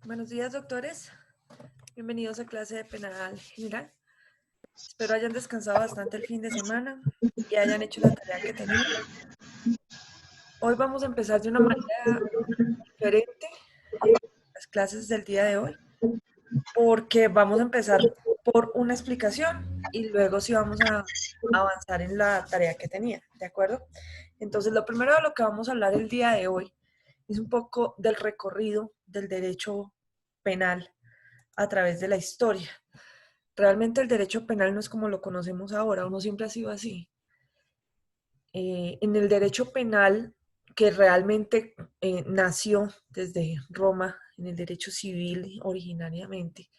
Buenos días, doctores. Bienvenidos a clase de penal general. Espero hayan descansado bastante el fin de semana y hayan hecho la tarea que tenían. Hoy vamos a empezar de una manera diferente las clases del día de hoy, porque vamos a empezar por una explicación y luego sí vamos a avanzar en la tarea que tenía, ¿de acuerdo? Entonces, lo primero de lo que vamos a hablar el día de hoy es un poco del recorrido del derecho penal a través de la historia. Realmente el derecho penal no es como lo conocemos ahora, uno siempre ha sido así. En el derecho penal, que realmente nació desde Roma, en el derecho civil originariamente,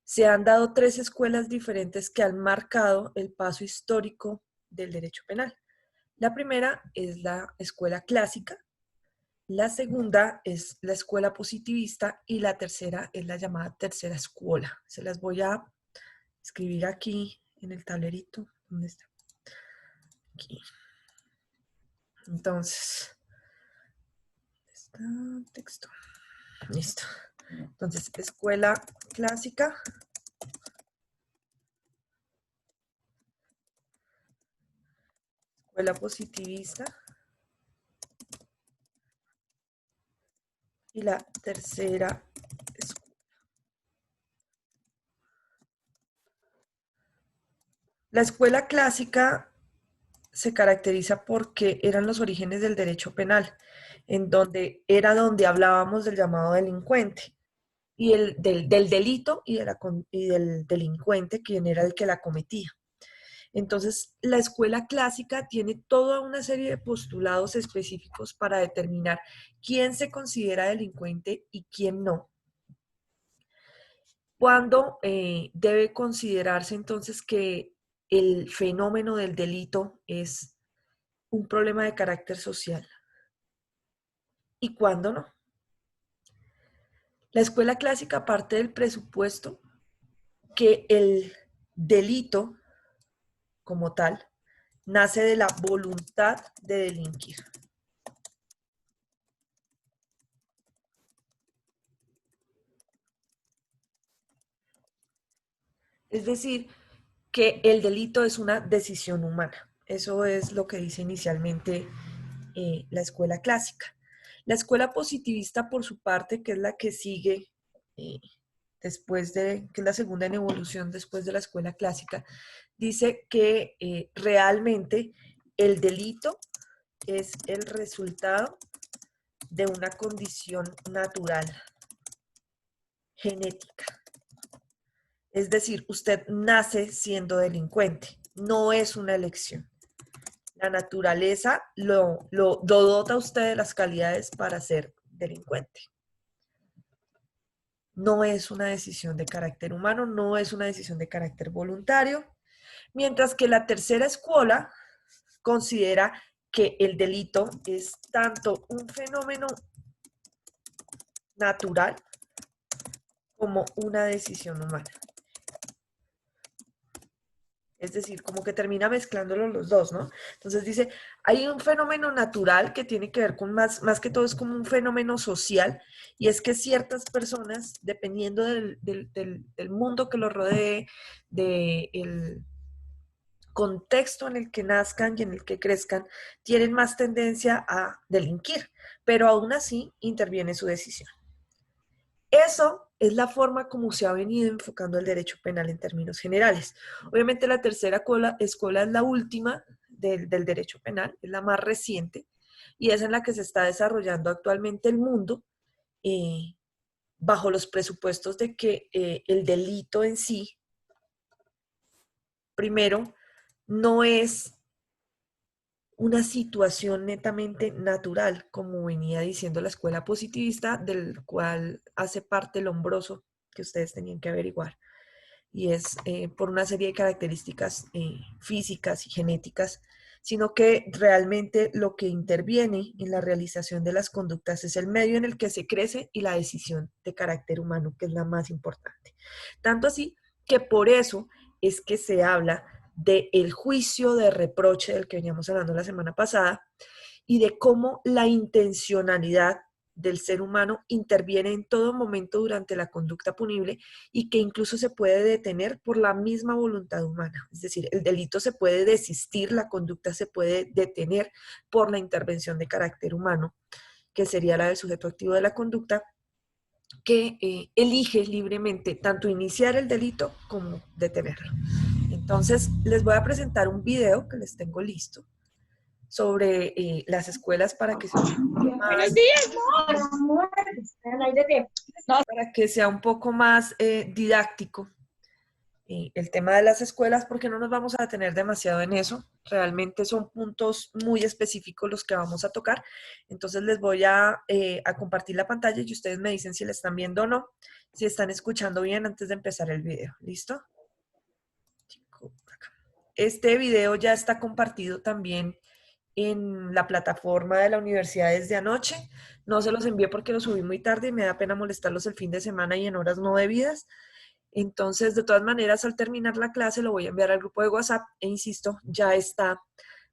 se han dado tres escuelas diferentes que han marcado el paso histórico del derecho penal. La primera es la escuela clásica, la segunda es la escuela positivista y la tercera es la llamada tercera escuela. Se las voy a escribir aquí en el tablerito. ¿Dónde está? Aquí. Entonces, está texto. Listo. Entonces, escuela clásica, escuela positivista y la tercera escuela. La escuela clásica se caracteriza porque eran los orígenes del derecho penal, en donde era donde hablábamos del llamado delincuente y del delito y del delincuente, quien era el que la cometía. Entonces, la escuela clásica tiene toda una serie de postulados específicos para determinar quién se considera delincuente y quién no. ¿Cuándo debe considerarse entonces que el fenómeno del delito es un problema de carácter social? ¿Y cuándo no? La escuela clásica parte del presupuesto que el delito como tal nace de la voluntad de delinquir. Es decir, que el delito es una decisión humana. Eso es lo que dice inicialmente la escuela clásica. La escuela positivista, por su parte, que es la que sigue eh, que es la segunda en evolución después de la escuela clásica, dice que realmente el delito es el resultado de una condición natural, genética. Es decir, usted nace siendo delincuente, no es una elección. La naturaleza lo dota a usted de las calidades para ser delincuente. No es una decisión de carácter humano, no es una decisión de carácter voluntario, mientras que la tercera escuela considera que el delito es tanto un fenómeno natural como una decisión humana. Es decir, como que termina mezclándolos los dos, ¿no? Entonces dice, hay un fenómeno natural que tiene que ver con más que todo es como un fenómeno social, y es que ciertas personas, dependiendo del mundo que los rodee, del contexto en el que nazcan y en el que crezcan, tienen más tendencia a delinquir, pero aún así interviene su decisión. Eso es la forma como se ha venido enfocando el derecho penal en términos generales. Obviamente la tercera escuela es la última del derecho penal, es la más reciente y es en la que se está desarrollando actualmente el mundo eh, bajo los presupuestos de que el delito en sí, primero, no es una situación netamente natural, como venía diciendo la escuela positivista, del cual hace parte el hombroso que ustedes tenían que averiguar. Y es por una serie de características físicas y genéticas, sino que realmente lo que interviene en la realización de las conductas es el medio en el que se crece y la decisión de carácter humano, que es la más importante. Tanto así que por eso es que se habla del juicio de reproche del que veníamos hablando la semana pasada y de cómo la intencionalidad del ser humano interviene en todo momento durante la conducta punible y que incluso se puede detener por la misma voluntad humana. Es decir, el delito se puede desistir, la conducta se puede detener por la intervención de carácter humano, que sería la del sujeto activo de la conducta, que elige libremente tanto iniciar el delito como detenerlo. Entonces, les voy a presentar un video que les tengo listo sobre las escuelas para que sea Buenos días, para que sea un poco más didáctico el tema de las escuelas, porque no nos vamos a detener demasiado en eso. Realmente son puntos muy específicos los que vamos a tocar. Entonces les voy a compartir la pantalla y ustedes me dicen si la están viendo o no, si están escuchando bien antes de empezar el video. ¿Listo? Este video ya está compartido también en la plataforma de la universidad desde anoche. No se los envié porque lo subí muy tarde y me da pena molestarlos el fin de semana y en horas no debidas. Entonces, de todas maneras, al terminar la clase lo voy a enviar al grupo de WhatsApp e insisto, ya está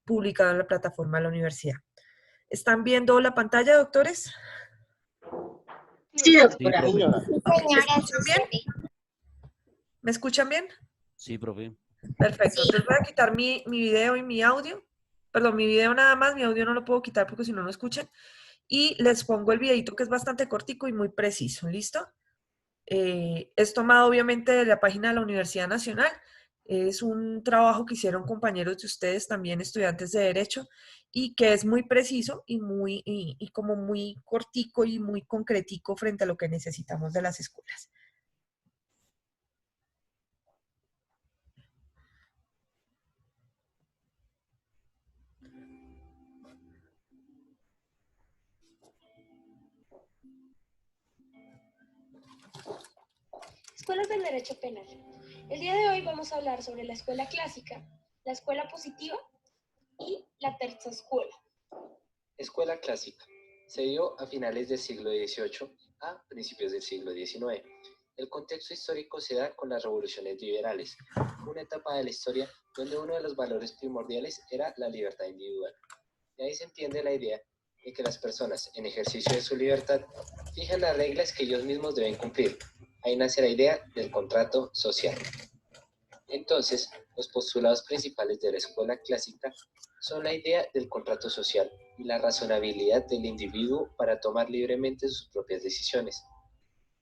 publicado en la plataforma de la universidad. ¿Están viendo la pantalla, doctores? Sí, Sí, doctora. profe. ¿Me escuchan bien? ¿Me escuchan bien? Sí, profe. Perfecto. Entonces voy a quitar mi video y mi audio. Perdón, mi video nada más, mi audio no lo puedo quitar porque si no, no escuchan. Y les pongo el videito que es bastante cortico y muy preciso. ¿Listo? Es tomado obviamente de la página de la Universidad Nacional. Es un trabajo que hicieron compañeros de ustedes, también estudiantes de Derecho, y que es muy preciso y como muy cortico y muy concretico frente a lo que necesitamos de las escuelas. Escuelas del Derecho Penal. El día de hoy vamos a hablar sobre la escuela clásica, la escuela positiva y la tercera escuela. Escuela clásica. Se dio a finales del siglo XVIII a principios del siglo XIX. El contexto histórico se da con las revoluciones liberales, una etapa de la historia donde uno de los valores primordiales era la libertad individual. De ahí se entiende la idea de que las personas, en ejercicio de su libertad, fijan las reglas que ellos mismos deben cumplir. Ahí nace la idea del contrato social. Entonces, los postulados principales de la escuela clásica son la idea del contrato social y la razonabilidad del individuo para tomar libremente sus propias decisiones.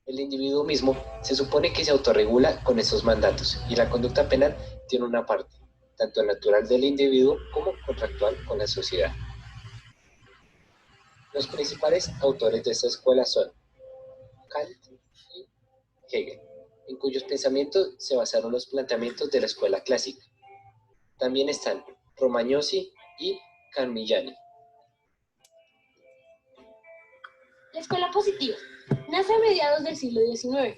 El individuo mismo se supone que se autorregula con esos mandatos y la conducta penal tiene una parte, tanto natural del individuo como contractual con la sociedad. Los principales autores de esta escuela son Kant y Hegel, en cuyos pensamientos se basaron los planteamientos de la escuela clásica. También están Romagnosi y Carmignani. La escuela positiva nace a mediados del siglo XIX.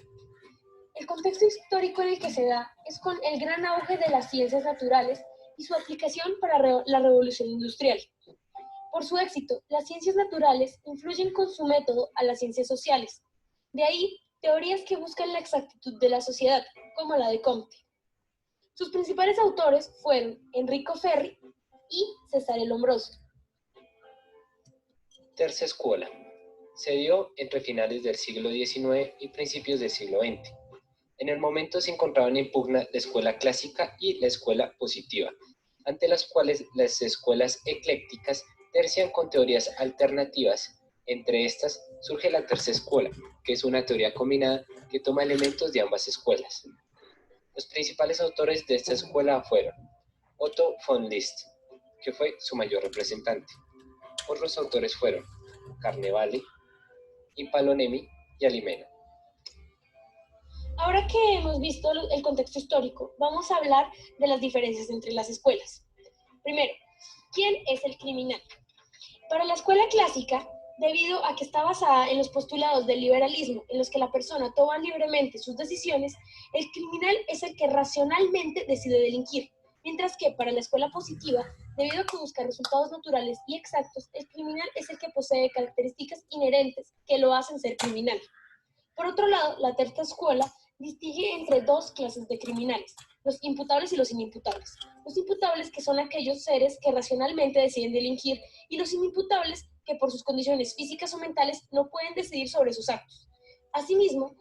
El contexto histórico en el que se da es con el gran auge de las ciencias naturales y su aplicación para la revolución industrial. Por su éxito, las ciencias naturales influyen con su método a las ciencias sociales. De ahí, teorías que buscan la exactitud de la sociedad, como la de Comte. Sus principales autores fueron Enrico Ferri y Cesare Lombroso. Tercera escuela. Se dio entre finales del siglo XIX y principios del siglo XX. En el momento se encontraban en pugna la escuela clásica y la escuela positiva, ante las cuales las escuelas eclécticas tercian con teorías alternativas. Entre estas surge la tercera escuela, que es una teoría combinada que toma elementos de ambas escuelas. Los principales autores de esta escuela fueron Otto von List, que fue su mayor representante. Otros autores fueron Carnevale, Impallonemi y Alimena. Ahora que hemos visto el contexto histórico, vamos a hablar de las diferencias entre las escuelas. Primero, ¿quién es el criminal? Para la escuela clásica, debido a que está basada en los postulados del liberalismo, en los que la persona toma libremente sus decisiones, el criminal es el que racionalmente decide delinquir, mientras que para la escuela positiva, debido a que busca resultados naturales y exactos, el criminal es el que posee características inherentes que lo hacen ser criminal. Por otro lado, la tercera escuela distingue entre dos clases de criminales, los imputables y los inimputables. Los imputables, que son aquellos seres que racionalmente deciden delinquir, y los inimputables, que por sus condiciones físicas o mentales no pueden decidir sobre sus actos. Asimismo,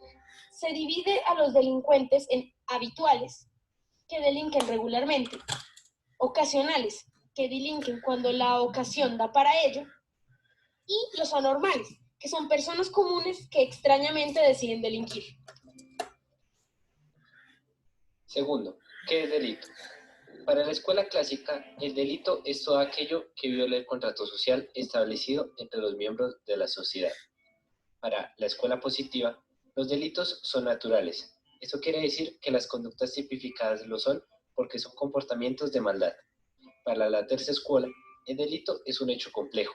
se divide a los delincuentes en habituales, que delinquen regularmente, ocasionales, que delinquen cuando la ocasión da para ello, y los anormales, que son personas comunes que extrañamente deciden delinquir. Segundo, ¿qué es delito? Para la escuela clásica, el delito es todo aquello que viola el contrato social establecido entre los miembros de la sociedad. Para la escuela positiva, los delitos son naturales. Esto quiere decir que las conductas tipificadas lo son porque son comportamientos de maldad. Para la tercera escuela, el delito es un hecho complejo,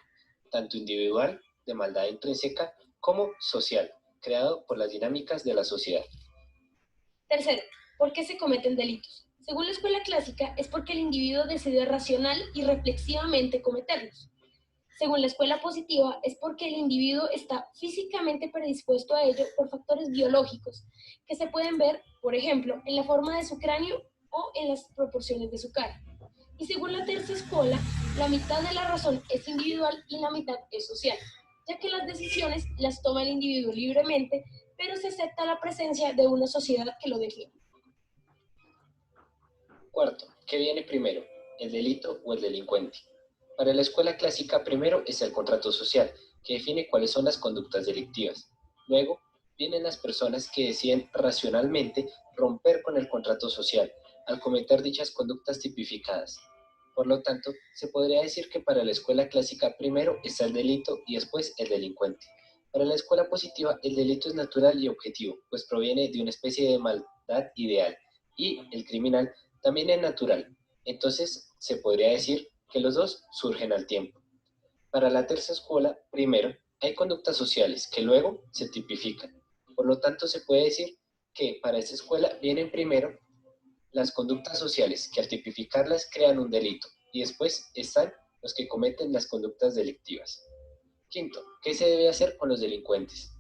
tanto individual, de maldad intrínseca, como social, creado por las dinámicas de la sociedad. Tercero, ¿por qué se cometen delitos? Según la escuela clásica, es porque el individuo decide racional y reflexivamente cometerlos. Según la escuela positiva, es porque el individuo está físicamente predispuesto a ello por factores biológicos, que se pueden ver, por ejemplo, en la forma de su cráneo o en las proporciones de su cara. Y según la tercera escuela, la mitad de la razón es individual y la mitad es social, ya que las decisiones las toma el individuo libremente, pero se acepta la presencia de una sociedad que lo define. Cuarto, ¿qué viene primero, el delito o el delincuente? Para la escuela clásica, primero es el contrato social, que define cuáles son las conductas delictivas. Luego, vienen las personas que deciden racionalmente romper con el contrato social, al cometer dichas conductas tipificadas. Por lo tanto, se podría decir que para la escuela clásica primero está el delito y después el delincuente. Para la escuela positiva, el delito es natural y objetivo, pues proviene de una especie de maldad ideal, y el criminal también es natural. Entonces, se podría decir que los dos surgen al tiempo. Para la tercera escuela, primero, hay conductas sociales que luego se tipifican. Por lo tanto, se puede decir que para esta escuela vienen primero las conductas sociales, que al tipificarlas crean un delito, y después están los que cometen las conductas delictivas. Quinto, ¿qué se debe hacer con los delincuentes?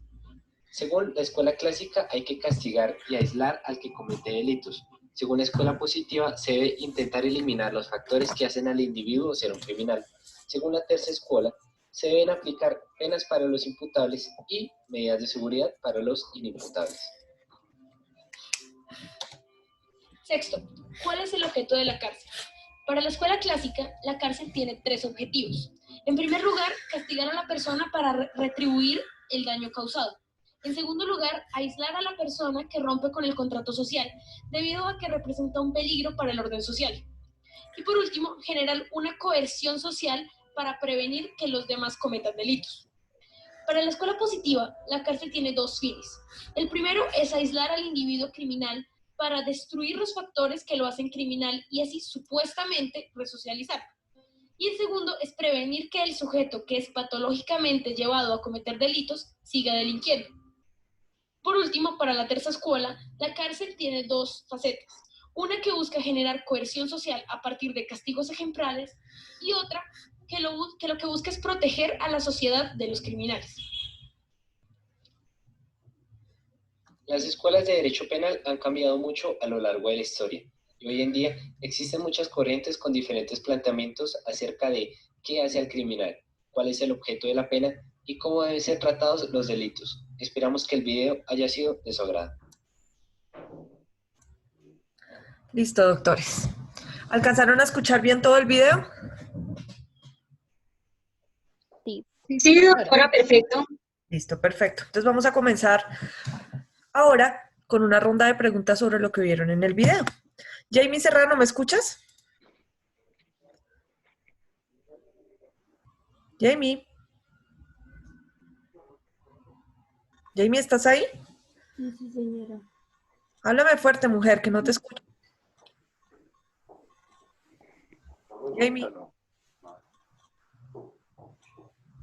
Según la escuela clásica, hay que castigar y aislar al que comete delitos. Según la escuela positiva, se debe intentar eliminar los factores que hacen al individuo ser un criminal. Según la tercera escuela, se deben aplicar penas para los imputables y medidas de seguridad para los inimputables. Sexto, ¿cuál es el objeto de la cárcel? Para la escuela clásica, la cárcel tiene tres objetivos. En primer lugar, castigar a la persona para retribuir el daño causado. En segundo lugar, aislar a la persona que rompe con el contrato social, debido a que representa un peligro para el orden social. Y por último, generar una coerción social para prevenir que los demás cometan delitos. Para la escuela positiva, la cárcel tiene dos fines. El primero es aislar al individuo criminal para destruir los factores que lo hacen criminal y así supuestamente resocializar. Y el segundo es prevenir que el sujeto que es patológicamente llevado a cometer delitos siga delinquiendo. Por último, para la tercera escuela, la cárcel tiene dos facetas. Una que busca generar coerción social a partir de castigos ejemplares y otra que lo que busca es proteger a la sociedad de los criminales. Las escuelas de derecho penal han cambiado mucho a lo largo de la historia y hoy en día existen muchas corrientes con diferentes planteamientos acerca de qué hace al criminal, cuál es el objeto de la pena y cómo deben ser tratados los delitos. Esperamos que el video haya sido de su agrado. Listo, doctores. ¿Alcanzaron a escuchar bien todo el video? Sí, doctora, perfecto. Listo, perfecto. Entonces vamos a comenzar ahora con una ronda de preguntas sobre lo que vieron en el video. Jamie Serrano, ¿me escuchas? Jamie. Jamie, ¿estás ahí? Sí, señora. Háblame fuerte, mujer, que no te escucho. Jamie.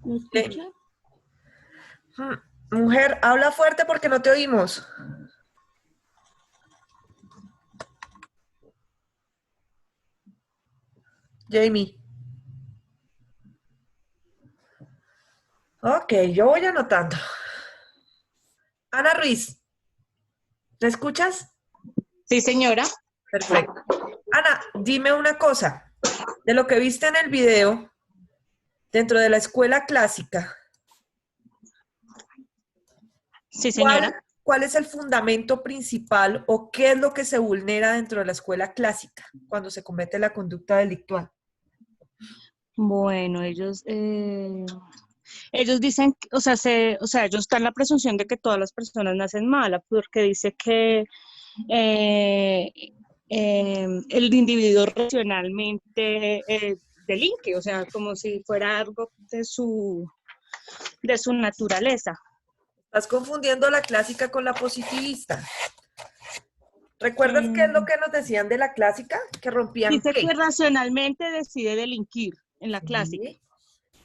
¿Me escucha? Mujer, habla fuerte porque no te oímos. Jamie. Ok, yo voy anotando. Ana Ruiz, ¿me escuchas? Sí, señora. Perfecto. Ana, dime una cosa. De lo que viste en el video, Dentro de la escuela clásica, Sí, ¿cuál, señora. cuál es el fundamento principal o qué es lo que se vulnera dentro de la escuela clásica cuando se comete la conducta delictual? Bueno, ellos dicen, o sea, ellos están en la presunción de que todas las personas nacen malas, porque dice que eh, el individuo racionalmente delinque, o sea, como si fuera algo de su naturaleza. Estás confundiendo la clásica con la positivista. ¿Recuerdas qué es lo Eh, que nos decían de la clásica? ¿Que rompían Dice qué? que racionalmente decide delinquir en la clásica. Sí.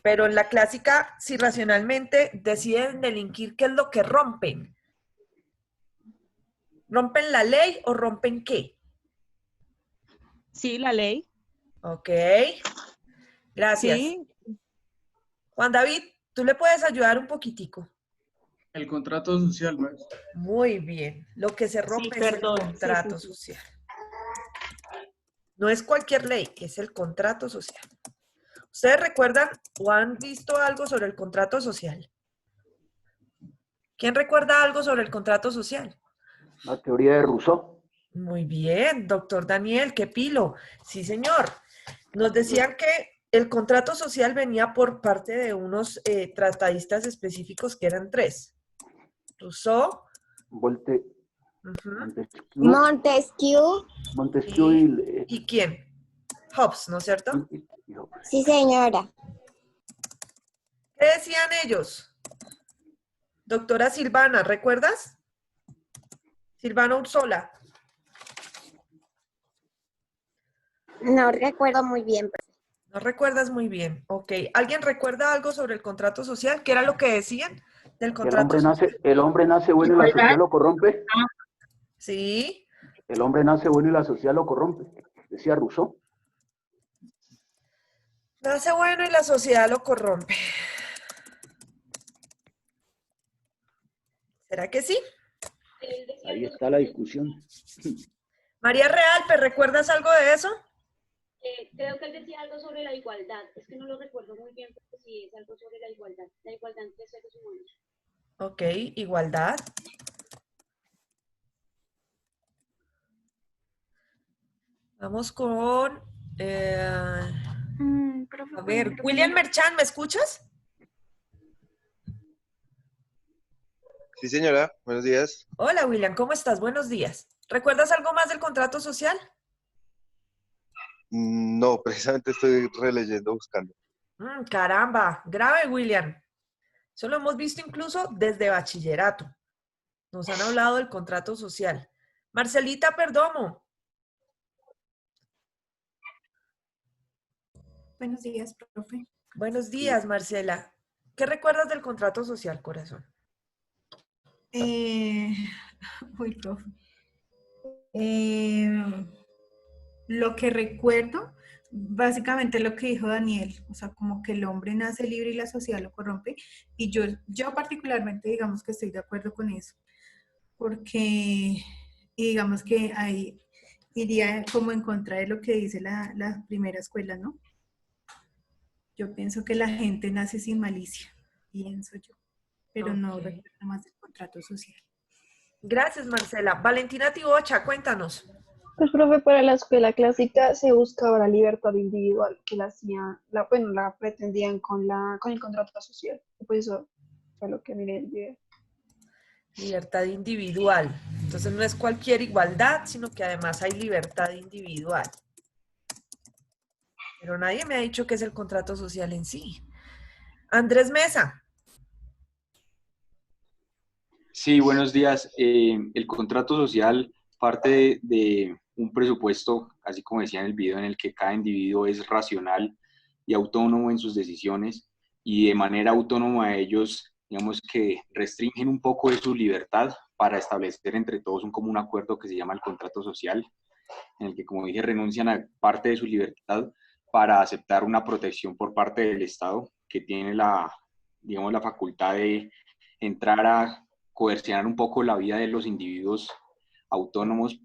Pero en la clásica, si racionalmente deciden delinquir, ¿qué es lo que rompen? ¿Rompen la ley o rompen qué? Sí, la ley. Ok, gracias. Sí, Juan David, ¿tú le puedes ayudar un poquitico? El contrato social, maestro. Muy bien. Lo que se sí, rompe es el perdón. Sí, sí, contrato sí. social. No es cualquier ley, es el contrato social. ¿Ustedes recuerdan o han visto algo sobre el contrato social? ¿Quién recuerda algo sobre el contrato social? La teoría de Rousseau. Muy bien, doctor Daniel, qué pilo. Sí, señor. Nos decían que el contrato social venía por parte de unos tratadistas específicos que eran tres. Rousseau, Volte, ujú, Montesquieu, Montesquieu. Montesquieu ¿y quién? Hobbes, ¿no es cierto? y Hobbes. Sí, señora. ¿Qué decían ellos? Doctora Silvana, ¿recuerdas? Silvana Ursola. No recuerdo muy bien. No recuerdas muy bien. Ok. ¿Alguien recuerda algo sobre el contrato social? ¿Qué era lo que decían del contrato social? El hombre nace bueno y la sociedad lo corrompe. Sí. El hombre nace bueno y la sociedad lo corrompe, decía Rousseau. Nace bueno y la sociedad lo corrompe. ¿Será que sí? Él decía Ahí algo está la sobre- discusión. María Real, ¿te recuerdas algo de eso? Creo que él decía algo sobre la igualdad. Es que no lo recuerdo muy bien, pero sí es algo sobre la igualdad entre seres humanos. Ok, igualdad. Vamos con... a ver, William Merchan, ¿me escuchas? Sí, señora, buenos días. Hola, William, ¿cómo estás? Buenos días. ¿Recuerdas algo más del contrato social? No, precisamente estoy releyendo, buscando. Caramba, grave, William. Eso lo hemos visto incluso desde bachillerato. Nos han hablado del contrato social. Marcelita Perdomo. Buenos días, profe. Buenos días, Marcela. ¿Qué recuerdas del contrato social, corazón? Uy, profe. Lo que recuerdo, básicamente lo que dijo Daniel, o sea, como que el hombre nace libre y la sociedad lo corrompe, y yo particularmente digamos que estoy de acuerdo con eso, porque y digamos que ahí iría como en contra de lo que dice la primera escuela, ¿no? Yo pienso que la gente nace sin malicia, pienso yo, pero no Ok. recuerdo más del contrato social. Gracias, Marcela. Valentina Tibocha, cuéntanos. Pues, profe, para la escuela clásica se buscaba la libertad individual que la hacían, bueno, la pretendían con el contrato social. Pues eso fue lo que miré el video. Libertad individual. Entonces no es cualquier igualdad, sino que además hay libertad individual. Pero nadie me ha dicho qué es el contrato social en sí. Andrés Mesa. Sí, buenos días. El contrato social parte de un presupuesto, así como decía en el video, en el que cada individuo es racional y autónomo en sus decisiones y de manera autónoma ellos, digamos que restringen un poco de su libertad para establecer entre todos un común acuerdo que se llama el contrato social, en el que, como dije, renuncian a parte de su libertad para aceptar una protección por parte del Estado que tiene digamos, la facultad de entrar a coercionar un poco la vida de los individuos autónomos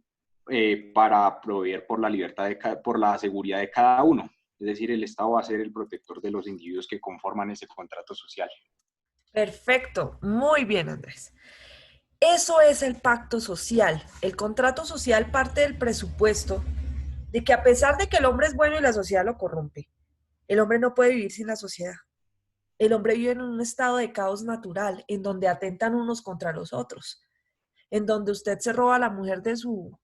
para proveer por la libertad por la seguridad de cada uno. Es decir, el Estado va a ser el protector de los individuos que conforman ese contrato social. Perfecto, muy bien, Andrés. Eso es el pacto social. El contrato social parte del presupuesto de que a pesar de que el hombre es bueno y la sociedad lo corrompe, el hombre no puede vivir sin la sociedad. El hombre vive en un estado de caos natural, en donde atentan unos contra los otros, en donde usted se roba a la mujer de su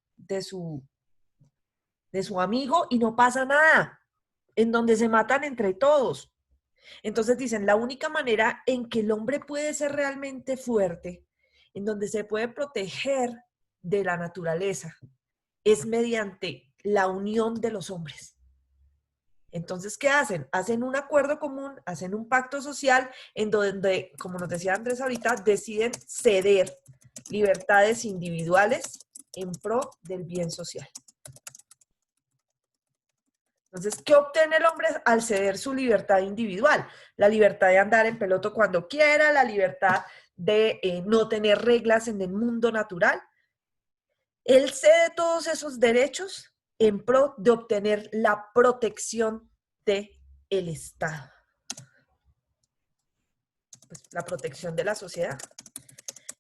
amigo y no pasa nada, en donde se matan entre todos. Entonces dicen, la única manera en que el hombre puede ser realmente fuerte, en donde se puede proteger de la naturaleza, es mediante la unión de los hombres. Entonces, ¿qué hacen? Hacen un acuerdo común, hacen un pacto social en donde, como nos decía Andrés ahorita, deciden ceder libertades individuales en pro del bien social. Entonces, ¿qué obtiene el hombre al ceder su libertad individual? La libertad de andar en peloto cuando quiera, la libertad de no tener reglas en el mundo natural. Él cede todos esos derechos en pro de obtener la protección del Estado. Pues la protección de la sociedad.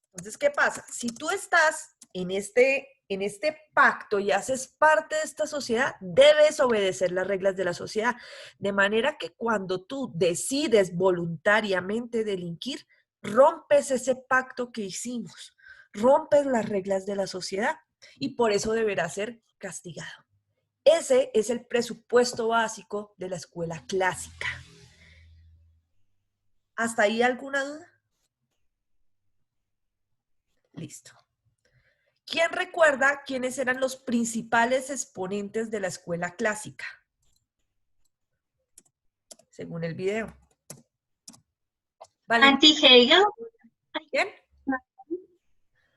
Entonces, ¿qué pasa? Si tú estás en este pacto y haces parte de esta sociedad, debes obedecer las reglas de la sociedad. De manera que cuando tú decides voluntariamente delinquir, rompes ese pacto que hicimos, rompes las reglas de la sociedad y por eso deberá ser castigado. Ese es el presupuesto básico de la escuela clásica. ¿Hasta ahí alguna duda? Listo. ¿Quién recuerda quiénes eran los principales exponentes de la escuela clásica? Según el video. Kant y Hegel. ¿Quién?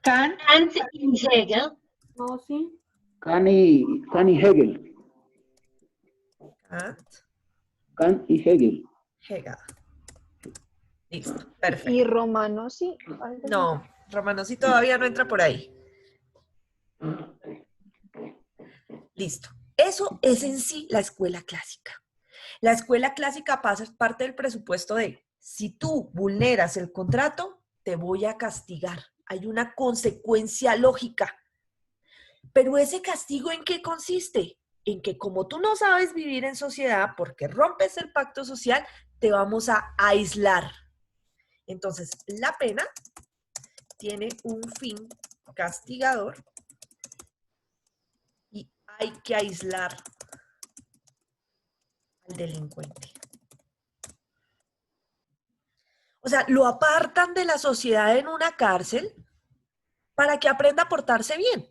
Kant y Hegel. No, sí. Kant y Hegel. Kant y Hegel. Hegel. Listo, perfecto. Y Romano, sí. No, Romano sí todavía no entra por ahí. Listo. Eso es en sí la escuela clásica. La escuela clásica parte del presupuesto de, si tú vulneras el contrato, te voy a castigar. Hay una consecuencia lógica. Pero ese castigo, ¿en qué consiste? En que como tú no sabes vivir en sociedad porque rompes el pacto social, te vamos a aislar. Entonces, la pena tiene un fin castigador y hay que aislar al delincuente. O sea, lo apartan de la sociedad en una cárcel para que aprenda a portarse bien.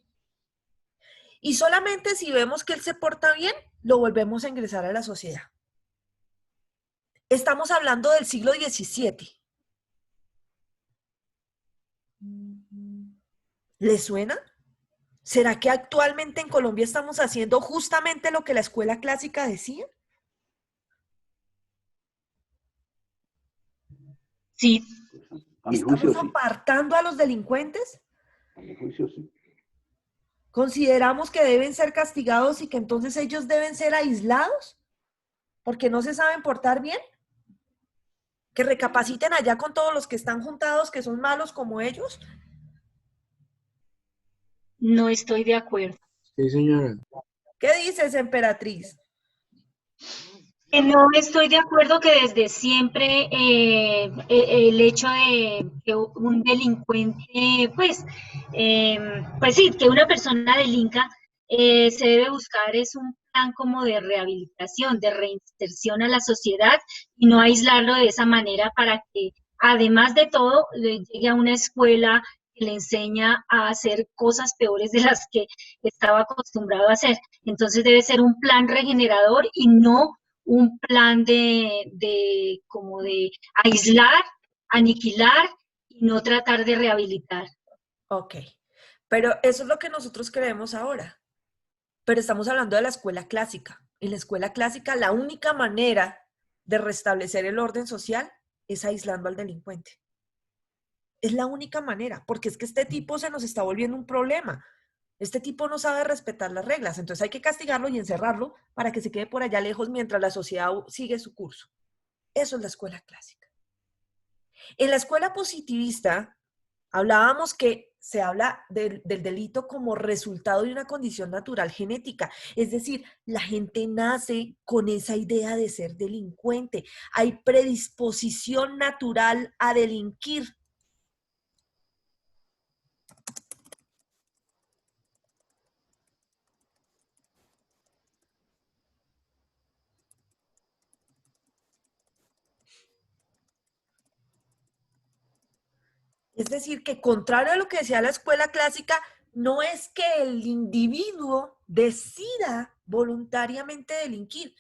Y solamente si vemos que él se porta bien, lo volvemos a ingresar a la sociedad. Estamos hablando del siglo XVII. ¿Le suena? ¿Será que actualmente en Colombia estamos haciendo justamente lo que la escuela clásica decía? Sí. A mi juicio, ¿Estamos sí. apartando a los delincuentes? A mi juicio, sí. ¿Consideramos que deben ser castigados y que entonces ellos deben ser aislados? ¿Porque no se saben portar bien? ¿Que recapaciten allá con todos los que están juntados, que son malos como ellos? No estoy de acuerdo. Sí, señora. ¿Qué dices, emperatriz? Que no estoy de acuerdo que desde siempre el hecho de que un delincuente, pues sí, que una persona delinca, se debe buscar es un plan como de rehabilitación, de reinserción a la sociedad y no aislarlo de esa manera para que, además de todo, llegue a una escuela que le enseña a hacer cosas peores de las que estaba acostumbrado a hacer. Entonces debe ser un plan regenerador y no un plan como de aislar, aniquilar y no tratar de rehabilitar. Ok, pero eso es lo que nosotros creemos ahora. Pero estamos hablando de la escuela clásica. En la escuela clásica, la única manera de restablecer el orden social es aislando al delincuente. Es la única manera, porque es que este tipo se nos está volviendo un problema. Este tipo no sabe respetar las reglas, entonces hay que castigarlo y encerrarlo para que se quede por allá lejos mientras la sociedad sigue su curso. Eso es la escuela clásica. En la escuela positivista hablábamos que se habla del delito como resultado de una condición natural genética, es decir, la gente nace con esa idea de ser delincuente, hay predisposición natural a delinquir. Es decir, que contrario a lo que decía la escuela clásica, no es que el individuo decida voluntariamente delinquir,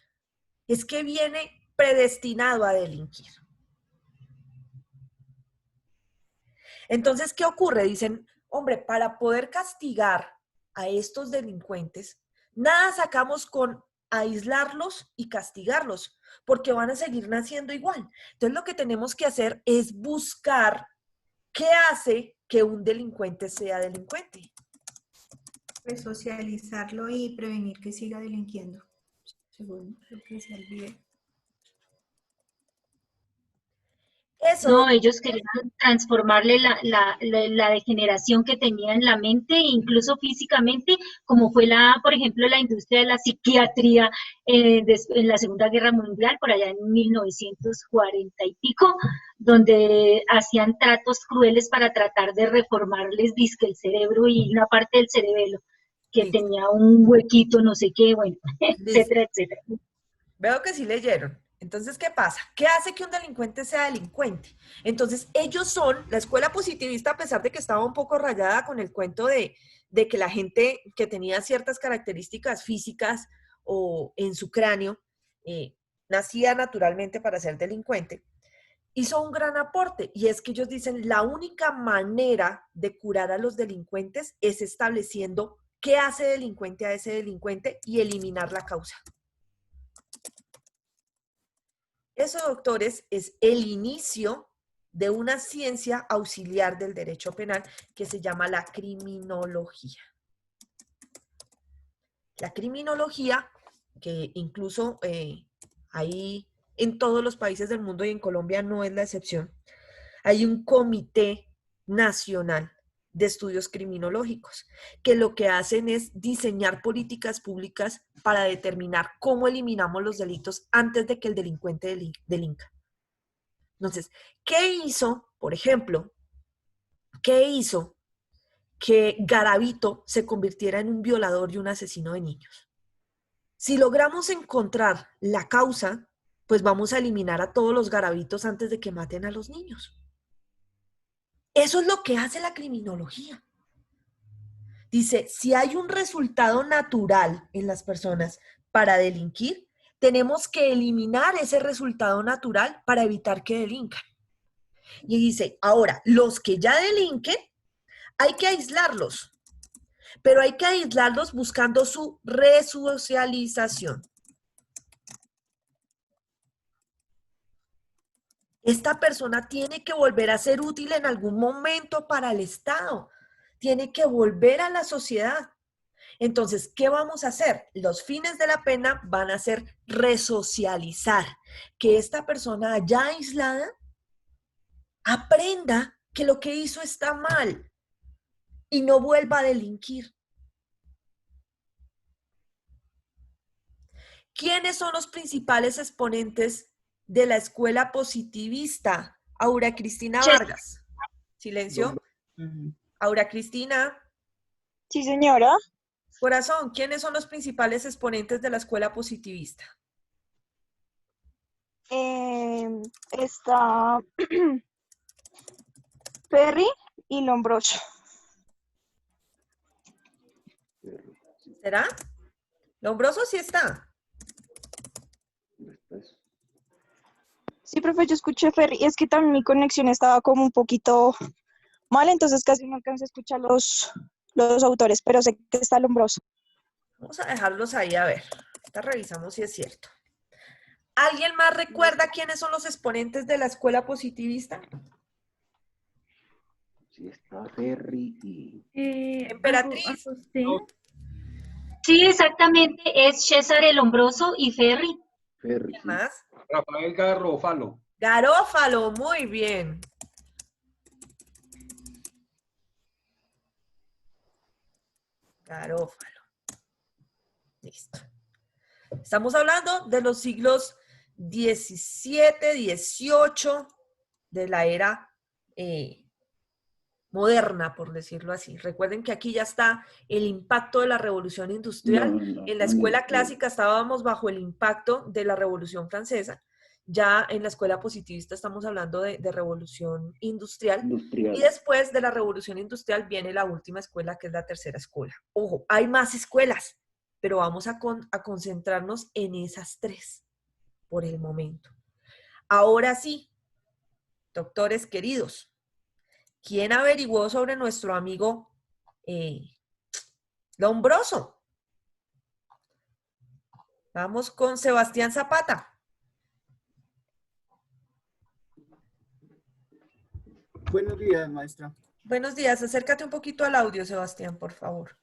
es que viene predestinado a delinquir. Entonces, ¿qué ocurre? Dicen, hombre, para poder castigar a estos delincuentes, nada sacamos con aislarlos y castigarlos, porque van a seguir naciendo igual. Entonces, lo que tenemos que hacer es buscar qué hace que un delincuente sea delincuente. Resocializarlo y prevenir que siga delinquiendo, según lo que decía el video. Eso. No, ellos querían transformarle la degeneración que tenía en la mente, incluso físicamente, como fue por ejemplo, la industria de la psiquiatría en la Segunda Guerra Mundial, por allá en 1940 y pico, donde hacían tratos crueles para tratar de reformarles, dizque el cerebro y una parte del cerebelo, que tenía un huequito, no sé qué, bueno, etcétera, etcétera. Veo que sí leyeron. Entonces, ¿qué pasa? ¿Qué hace que un delincuente sea delincuente? Entonces, ellos son, la escuela positivista, a pesar de que estaba un poco rayada con el cuento de que la gente que tenía ciertas características físicas o en su cráneo nacía naturalmente para ser delincuente, hizo un gran aporte, y es que ellos dicen, la única manera de curar a los delincuentes es estableciendo qué hace delincuente a ese delincuente y eliminar la causa. Eso, doctores, es el inicio de una ciencia auxiliar del derecho penal que se llama la criminología. La criminología, que incluso ahí en todos los países del mundo y en Colombia no es la excepción, hay un comité nacional de estudios criminológicos, que lo que hacen es diseñar políticas públicas para determinar cómo eliminamos los delitos antes de que el delincuente delinca. Entonces, ¿qué hizo, por ejemplo, qué hizo que Garavito se convirtiera en un violador y un asesino de niños? Si logramos encontrar la causa, pues vamos a eliminar a todos los Garavitos antes de que maten a los niños. Eso es lo que hace la criminología. Dice, si hay un resultado natural en las personas para delinquir, tenemos que eliminar ese resultado natural para evitar que delincan. Y dice, ahora, los que ya delinquen, hay que aislarlos, pero hay que aislarlos buscando su resocialización. Esta persona tiene que volver a ser útil en algún momento para el Estado, tiene que volver a la sociedad. Entonces, ¿qué vamos a hacer? Los fines de la pena van a ser resocializar, que esta persona ya aislada aprenda que lo que hizo está mal y no vuelva a delinquir. ¿Quiénes son los principales exponentes de la escuela positivista? Aura Cristina Vargas. Silencio. Aura Cristina. Sí, señora. Corazón, ¿quiénes son los principales exponentes de la escuela positivista? Está Perry y Lombroso. ¿Será? Lombroso sí está. Sí, profe, yo escuché Ferry. Es que también mi conexión estaba como un poquito mal, entonces casi no alcancé a escuchar los autores, pero sé que está Lombroso. Vamos a dejarlos ahí a ver. Ahorita revisamos si es cierto. ¿Alguien más recuerda quiénes son los exponentes de la escuela positivista? sí está Ferry y... Emperatriz. Sí, exactamente, es César el Hombroso y Ferry. Ferry, ¿Qué más? Rafael Garofalo. Garófalo, muy bien. Garófalo. Listo. Estamos hablando de los siglos XVII, XVIII, de la era moderna, por decirlo así. Recuerden que aquí ya está el impacto de la Revolución Industrial. En la escuela clásica estábamos bajo el impacto de la Revolución Francesa. Ya en la escuela positivista estamos hablando de Revolución Industrial. Y después de la Revolución Industrial viene la última escuela, que es la tercera escuela. Ojo, hay más escuelas, pero vamos a concentrarnos en esas tres por el momento. Ahora sí, doctores queridos, ¿quién averiguó sobre nuestro amigo Lombroso? Vamos con Sebastián Zapata. Buenos días, maestra. Buenos días, acércate un poquito al audio, Sebastián, por favor.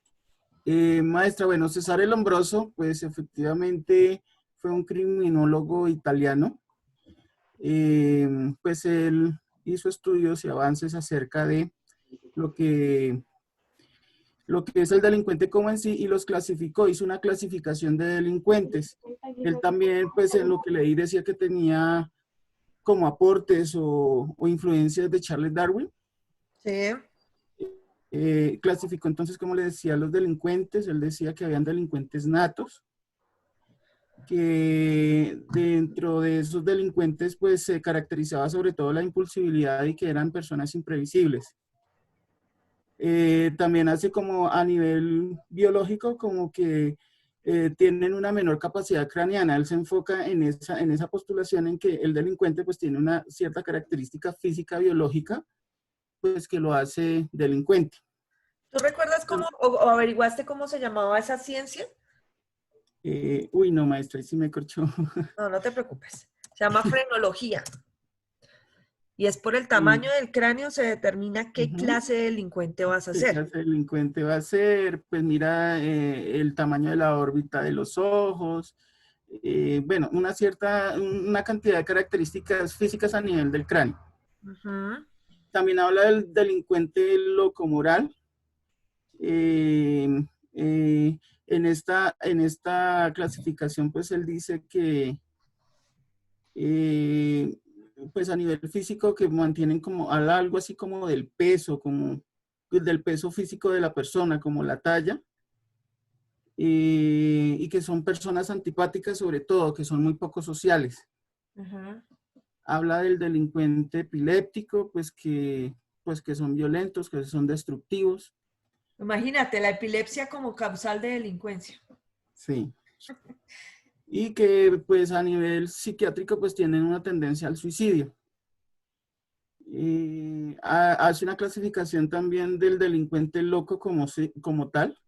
Maestra, bueno, Cesare Lombroso, pues efectivamente fue un criminólogo italiano. Pues él hizo estudios y avances acerca de lo que es el delincuente como en sí y los clasificó, hizo una clasificación de delincuentes. Él también, pues en lo que leí decía que tenía como aportes o influencias de Charles Darwin. Sí. Clasificó entonces, como le decía, los delincuentes. Él decía que habían delincuentes natos, que dentro de esos delincuentes pues se caracterizaba sobre todo la impulsividad y que eran personas imprevisibles. También hace como a nivel biológico como que tienen una menor capacidad craneana. Él se enfoca en esa postulación en que el delincuente pues tiene una cierta característica física biológica pues que lo hace delincuente. ¿Tú recuerdas cómo o averiguaste cómo se llamaba esa ciencia? Uy, no, maestra, ahí sí me corchó. No, no te preocupes. Se llama frenología. Y es por el tamaño del cráneo se determina qué clase de delincuente vas a ¿Qué ser. clase de delincuente va a ser? Pues mira el tamaño de la órbita de los ojos, bueno, una cantidad de características físicas a nivel del cráneo. También habla del delincuente locomoral. En esta clasificación, pues él dice que pues a nivel físico que mantienen como algo así como del peso, como pues, del peso físico de la persona, como la talla, y que son personas antipáticas sobre todo, que son muy poco sociales. Habla del delincuente epiléptico, pues que son violentos, que son destructivos. Imagínate, la epilepsia como causal de delincuencia. Sí. Y que pues a nivel psiquiátrico pues tienen una tendencia al suicidio. Hace una clasificación también del delincuente loco como tal.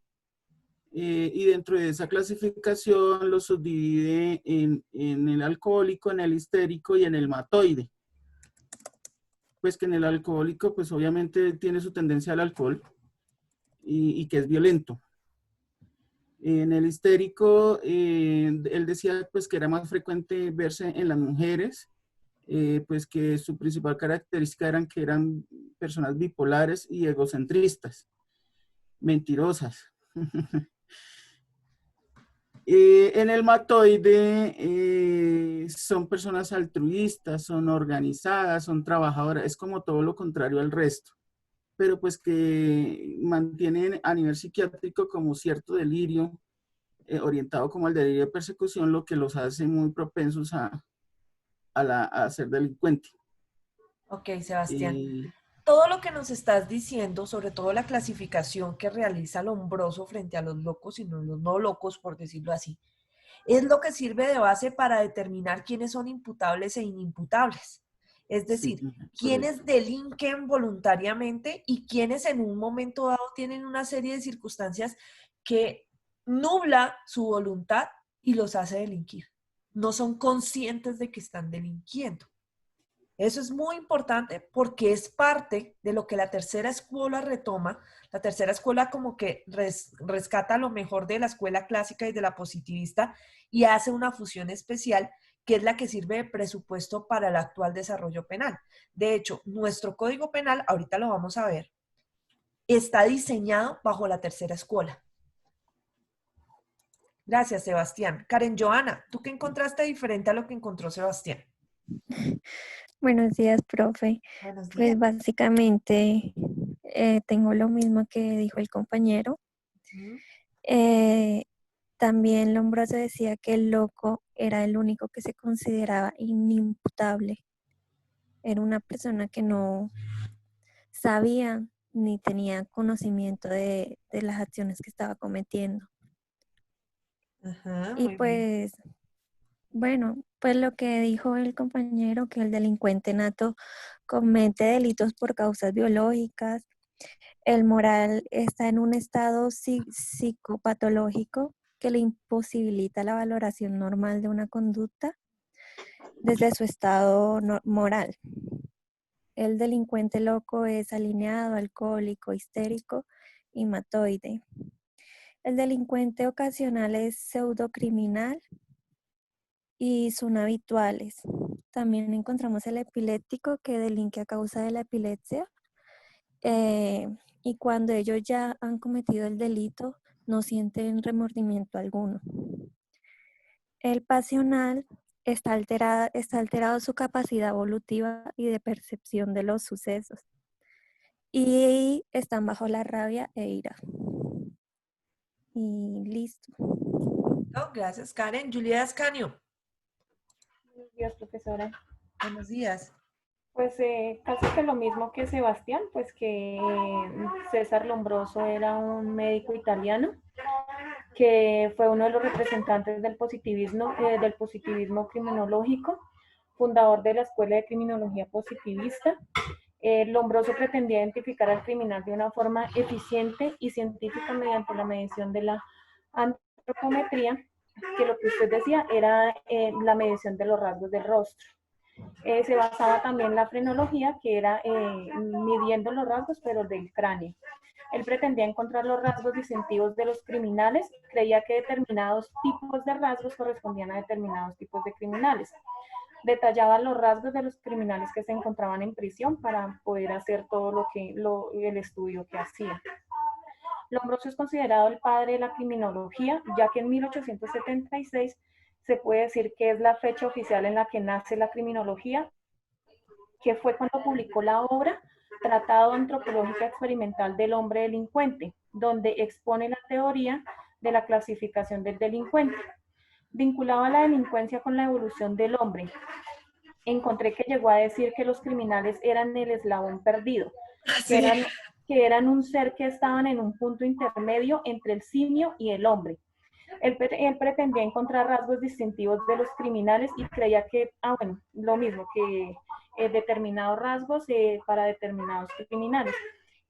Y dentro de esa clasificación lo subdivide en el alcohólico, en el histérico y en el matoide. Pues que en el alcohólico pues obviamente tiene su tendencia al alcohol y que es violento. En el histérico, él decía pues que era más frecuente verse en las mujeres, pues que su principal característica eran que eran personas bipolares y egocentristas, mentirosas. En el matoide son personas altruistas, son organizadas, son trabajadoras, es como todo lo contrario al resto, pero pues que mantienen a nivel psiquiátrico como cierto delirio, orientado como al delirio de persecución, lo que los hace muy propensos a ser delincuente. Ok, Sebastián. Todo lo que nos estás diciendo, sobre todo la clasificación que realiza Lombroso frente a los locos y los no locos, por decirlo así, es lo que sirve de base para determinar quiénes son imputables e inimputables. Es decir, quiénes delinquen voluntariamente y quiénes en un momento dado tienen una serie de circunstancias que nubla su voluntad y los hace delinquir. No son conscientes de que están delinquiendo. Eso es muy importante porque es parte de lo que la tercera escuela retoma. La tercera escuela como que rescata lo mejor de la escuela clásica y de la positivista y hace una fusión especial que es la que sirve de presupuesto para el actual desarrollo penal. De hecho, nuestro Código Penal, ahorita lo vamos a ver, está diseñado bajo la tercera escuela. Gracias, Sebastián. Karen Joana, ¿tú qué encontraste diferente a lo que encontró Sebastián? Buenos días, profe. Buenos días. Pues básicamente tengo lo mismo que dijo el compañero. También Lombroso decía que el loco era el único que se consideraba inimputable. Era una persona que no sabía ni tenía conocimiento de las acciones que estaba cometiendo. Ajá, Y muy bien. pues, bueno, pues lo que dijo el compañero, que el delincuente nato comete delitos por causas biológicas, el moral está en un estado psicopatológico que le imposibilita la valoración normal de una conducta desde su estado moral. El delincuente loco es alineado, alcohólico, histérico y matoide. El delincuente ocasional es pseudocriminal y son habituales. También encontramos el epiléptico que delinque a causa de la epilepsia. Y cuando ellos ya han cometido el delito, no sienten remordimiento alguno. El pasional está alterado su capacidad evolutiva y de percepción de los sucesos. Y están bajo la rabia e ira. Y listo. No, gracias, Karen. Julieta Ascanio. Buenos días, profesora. Buenos días. Pues casi que lo mismo que Sebastián, pues que César Lombroso era un médico italiano que fue uno de los representantes del positivismo criminológico, fundador de la Escuela de Criminología Positivista. Lombroso pretendía identificar al criminal de una forma eficiente y científica mediante la medición de la antropometría, que lo que usted decía era la medición de los rasgos del rostro. Se basaba también en la frenología, que era midiendo los rasgos, pero del cráneo. Él pretendía encontrar los rasgos distintivos de los criminales, creía que determinados tipos de rasgos correspondían a determinados tipos de criminales. Detallaba los rasgos de los criminales que se encontraban en prisión para poder hacer todo el estudio que hacía. Lombroso es considerado el padre de la criminología, ya que en 1876 se puede decir que es la fecha oficial en la que nace la criminología, que fue cuando publicó la obra Tratado Antropológica Experimental del Hombre Delincuente, donde expone la teoría de la clasificación del delincuente. Vinculaba la delincuencia con la evolución del hombre. Encontré que llegó a decir que los criminales eran el eslabón perdido, que eran un ser que estaban en un punto intermedio entre el simio y el hombre. Él pretendía encontrar rasgos distintivos de los criminales y creía que, lo mismo, que determinados rasgos para determinados criminales.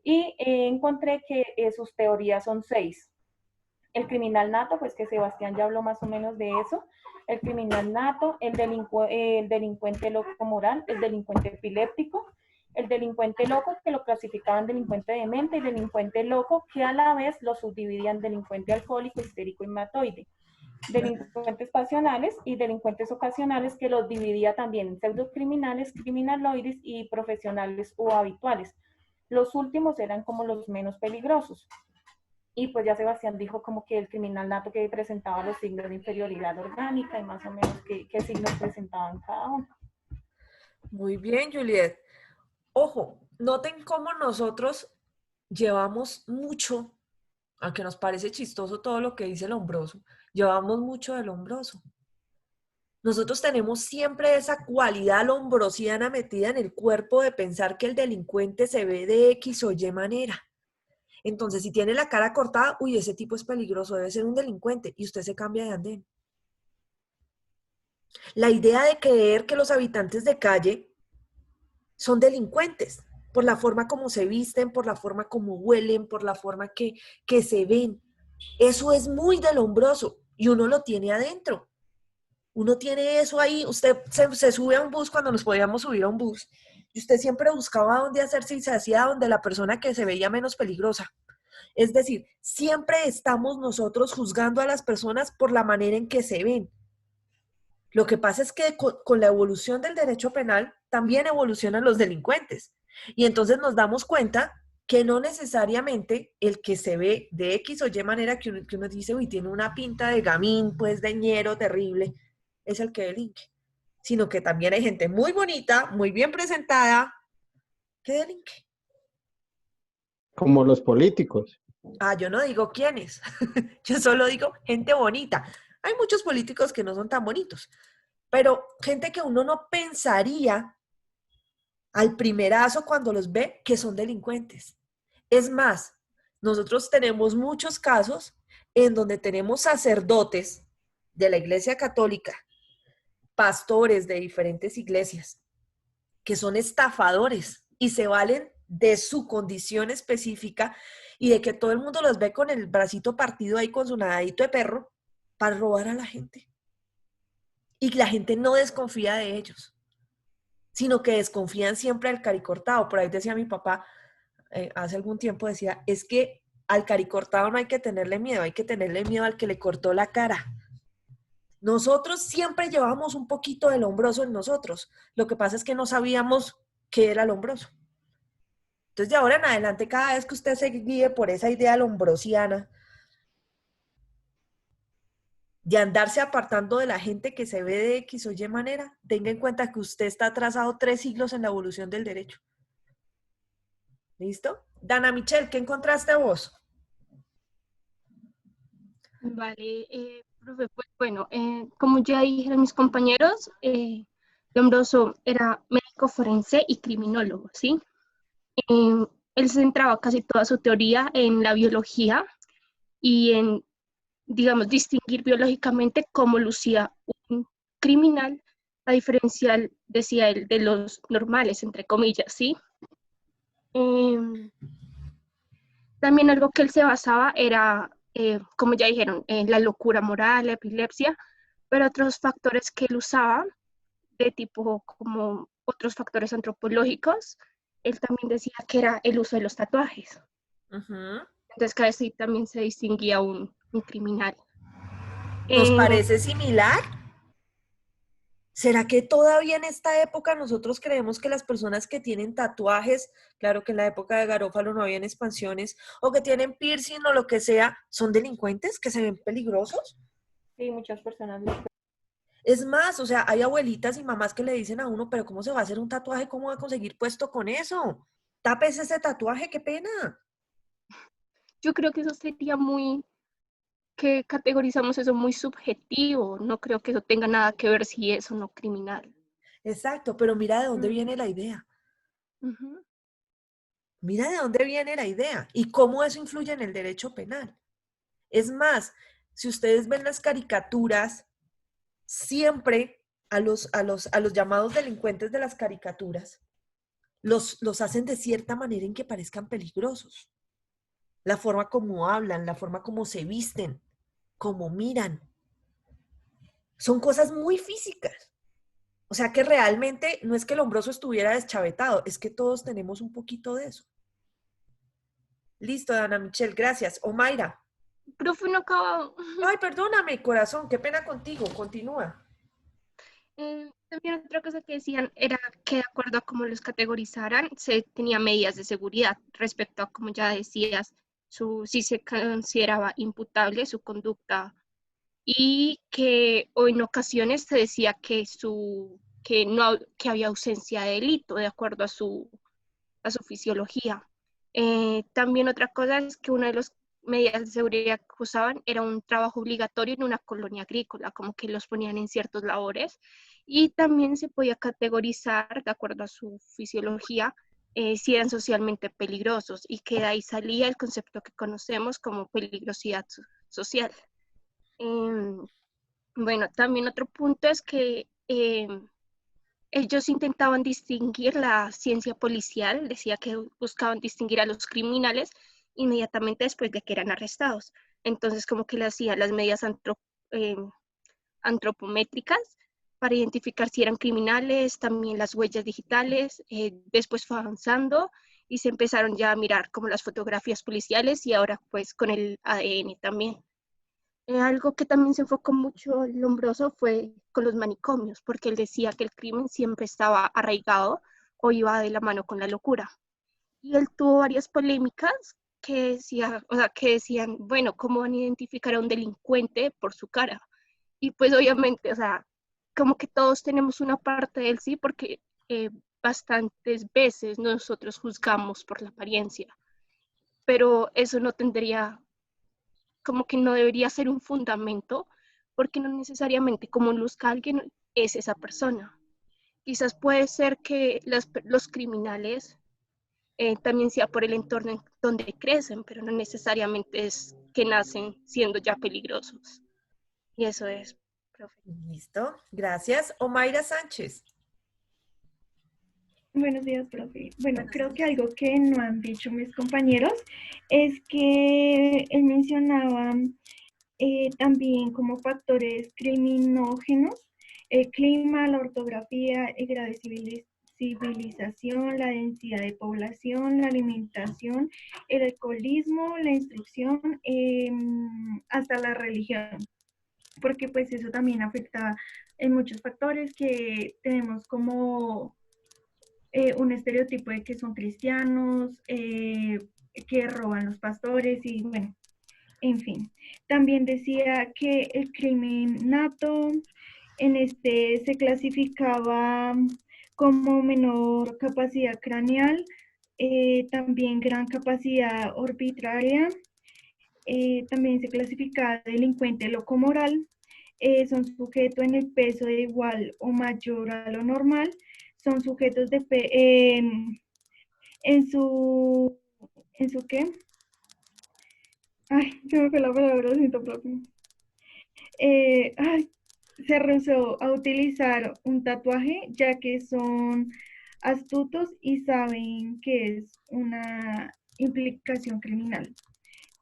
Y encontré que sus teorías son 6. El criminal nato, pues que Sebastián ya habló más o menos de eso. El criminal nato, el delincuente loco moral, el delincuente epiléptico, el delincuente loco, que lo clasificaban delincuente demente, y delincuente loco, que a la vez lo subdividían delincuente alcohólico, histérico y matoide. Delincuentes pasionales y delincuentes ocasionales, que los dividía también en pseudocriminales, criminaloides y profesionales o habituales. Los últimos eran como los menos peligrosos. Y pues ya Sebastián dijo como que el criminal nato que presentaba los signos de inferioridad orgánica y más o menos qué signos presentaban cada uno. Muy bien, Juliet. Ojo, noten cómo nosotros llevamos mucho, aunque nos parece chistoso todo lo que dice Lombroso, llevamos mucho de Lombroso. Nosotros tenemos siempre esa cualidad lombrosiana metida en el cuerpo de pensar que el delincuente se ve de X o Y manera. Entonces, si tiene la cara cortada, uy, ese tipo es peligroso, debe ser un delincuente, y usted se cambia de andén. La idea de creer que los habitantes de calle son delincuentes, por la forma como se visten, por la forma como huelen, por la forma que se ven. Eso es muy de Lombroso y uno lo tiene adentro. Uno tiene eso ahí, usted se sube a un bus cuando nos podíamos subir a un bus, y usted siempre buscaba dónde hacerse y se hacía donde la persona que se veía menos peligrosa. Es decir, siempre estamos nosotros juzgando a las personas por la manera en que se ven. Lo que pasa es que con la evolución del derecho penal también evolucionan los delincuentes. Y entonces nos damos cuenta que no necesariamente el que se ve de X o Y manera que uno dice, uy, tiene una pinta de gamín, pues de ñero terrible, es el que delinque. Sino que también hay gente muy bonita, muy bien presentada, que delinque. Como los políticos. Ah, yo no digo quiénes, yo solo digo gente bonita. Hay muchos políticos que no son tan bonitos, pero gente que uno no pensaría al primerazo cuando los ve que son delincuentes. Es más, nosotros tenemos muchos casos en donde tenemos sacerdotes de la Iglesia Católica, pastores de diferentes iglesias, que son estafadores y se valen de su condición específica y de que todo el mundo los ve con el bracito partido ahí con su nadadito de perro para robar a la gente. Y la gente no desconfía de ellos, sino que desconfían siempre al caricortado. Por ahí decía mi papá, hace algún tiempo decía, es que al caricortado no hay que tenerle miedo, hay que tenerle miedo al que le cortó la cara. Nosotros siempre llevábamos un poquito del hombroso en nosotros. Lo que pasa es que no sabíamos qué era el hombroso. Entonces, de ahora en adelante, cada vez que usted se guíe por esa idea lombrosiana, de andarse apartando de la gente que se ve de X o Y manera, tenga en cuenta que usted está atrasado 3 siglos en la evolución del derecho. ¿Listo? Dana Michelle, ¿qué encontraste vos? Vale, profe, pues bueno, como ya dijeron mis compañeros, Lombroso era médico forense y criminólogo, ¿sí? Él centraba casi toda su teoría en la biología y en, digamos, distinguir biológicamente cómo lucía un criminal, a diferencia, decía él, de los normales, entre comillas, ¿sí? También algo que él se basaba era, como ya dijeron, en la locura moral, la epilepsia, pero otros factores que él usaba, de tipo como otros factores antropológicos, él también decía que era el uso de los tatuajes. Entonces, cada vez sí también se distinguía un criminal. ¿Nos parece similar? ¿Será que todavía en esta época nosotros creemos que las personas que tienen tatuajes, claro que en la época de Garófalo no habían expansiones, o que tienen piercing o lo que sea, son delincuentes, que se ven peligrosos? Sí, muchas personas. Es más, o sea, hay abuelitas y mamás que le dicen a uno, pero ¿cómo se va a hacer un tatuaje? ¿Cómo va a conseguir puesto con eso? Tápese ese tatuaje, qué pena. Yo creo que eso sería muy, que categorizamos eso muy subjetivo. No creo que eso tenga nada que ver si es o no criminal. Exacto, pero mira de dónde viene la idea. Mira de dónde viene la idea y cómo eso influye en el derecho penal. Es más, si ustedes ven las caricaturas, siempre a los llamados delincuentes de las caricaturas, los hacen de cierta manera en que parezcan peligrosos. La forma como hablan, la forma como se visten, como miran. Son cosas muy físicas. O sea que realmente no es que el hombroso estuviera deschavetado, es que todos tenemos un poquito de eso. Listo, Dana Michelle, gracias. Omaira. Profe, no acabo. Ay, perdóname, corazón, qué pena contigo. Continúa. También otra cosa que decían era que de acuerdo a cómo los categorizaran, se tenía medidas de seguridad respecto a, como ya decías, si se consideraba imputable su conducta y que o en ocasiones se decía que había ausencia de delito de acuerdo a su fisiología. También otra cosa es que una de las medidas de seguridad que usaban era un trabajo obligatorio en una colonia agrícola, como que los ponían en ciertas labores, y también se podía categorizar de acuerdo a su fisiología si eran socialmente peligrosos, y que de ahí salía el concepto que conocemos como peligrosidad social. Bueno, también otro punto es que ellos intentaban distinguir la ciencia policial, decía que buscaban distinguir a los criminales inmediatamente después de que eran arrestados. Entonces, como que le hacían las medidas antropométricas para identificar si eran criminales, también las huellas digitales. Después fue avanzando y se empezaron ya a mirar como las fotografías policiales y ahora pues con el ADN también. Algo que también se enfocó mucho Lombroso fue con los manicomios, porque él decía que el crimen siempre estaba arraigado o iba de la mano con la locura. Y él tuvo varias polémicas que decían, bueno, ¿cómo van a identificar a un delincuente por su cara? Y pues obviamente, o sea, como que todos tenemos una parte del sí, porque bastantes veces nosotros juzgamos por la apariencia, pero eso no tendría, como que no debería ser un fundamento, porque no necesariamente como luzca alguien es esa persona. Quizás puede ser que los criminales también sea por el entorno en donde crecen, pero no necesariamente es que nacen siendo ya peligrosos. Y eso es, profe. Listo, gracias. Omaira Sánchez. Buenos días, profe. Bueno, creo que algo que no han dicho mis compañeros es que él mencionaba también como factores criminógenos el clima, la ortografía, el grado de civilización, la densidad de población, la alimentación, el alcoholismo, la instrucción, hasta la religión, porque pues eso también afecta en muchos factores que tenemos como un estereotipo de que son cristianos, que roban los pastores y bueno, en fin. También decía que el crimen nato en este se clasificaba como menor capacidad craneal, también gran capacidad orbitaria, también se clasificaba delincuente locomoral, son sujetos en el peso de igual o mayor a lo normal, son sujetos de en su ¿qué? Ay, se me fue la palabra, siento propio. Se rehusó a utilizar un tatuaje ya que son astutos y saben que es una implicación criminal.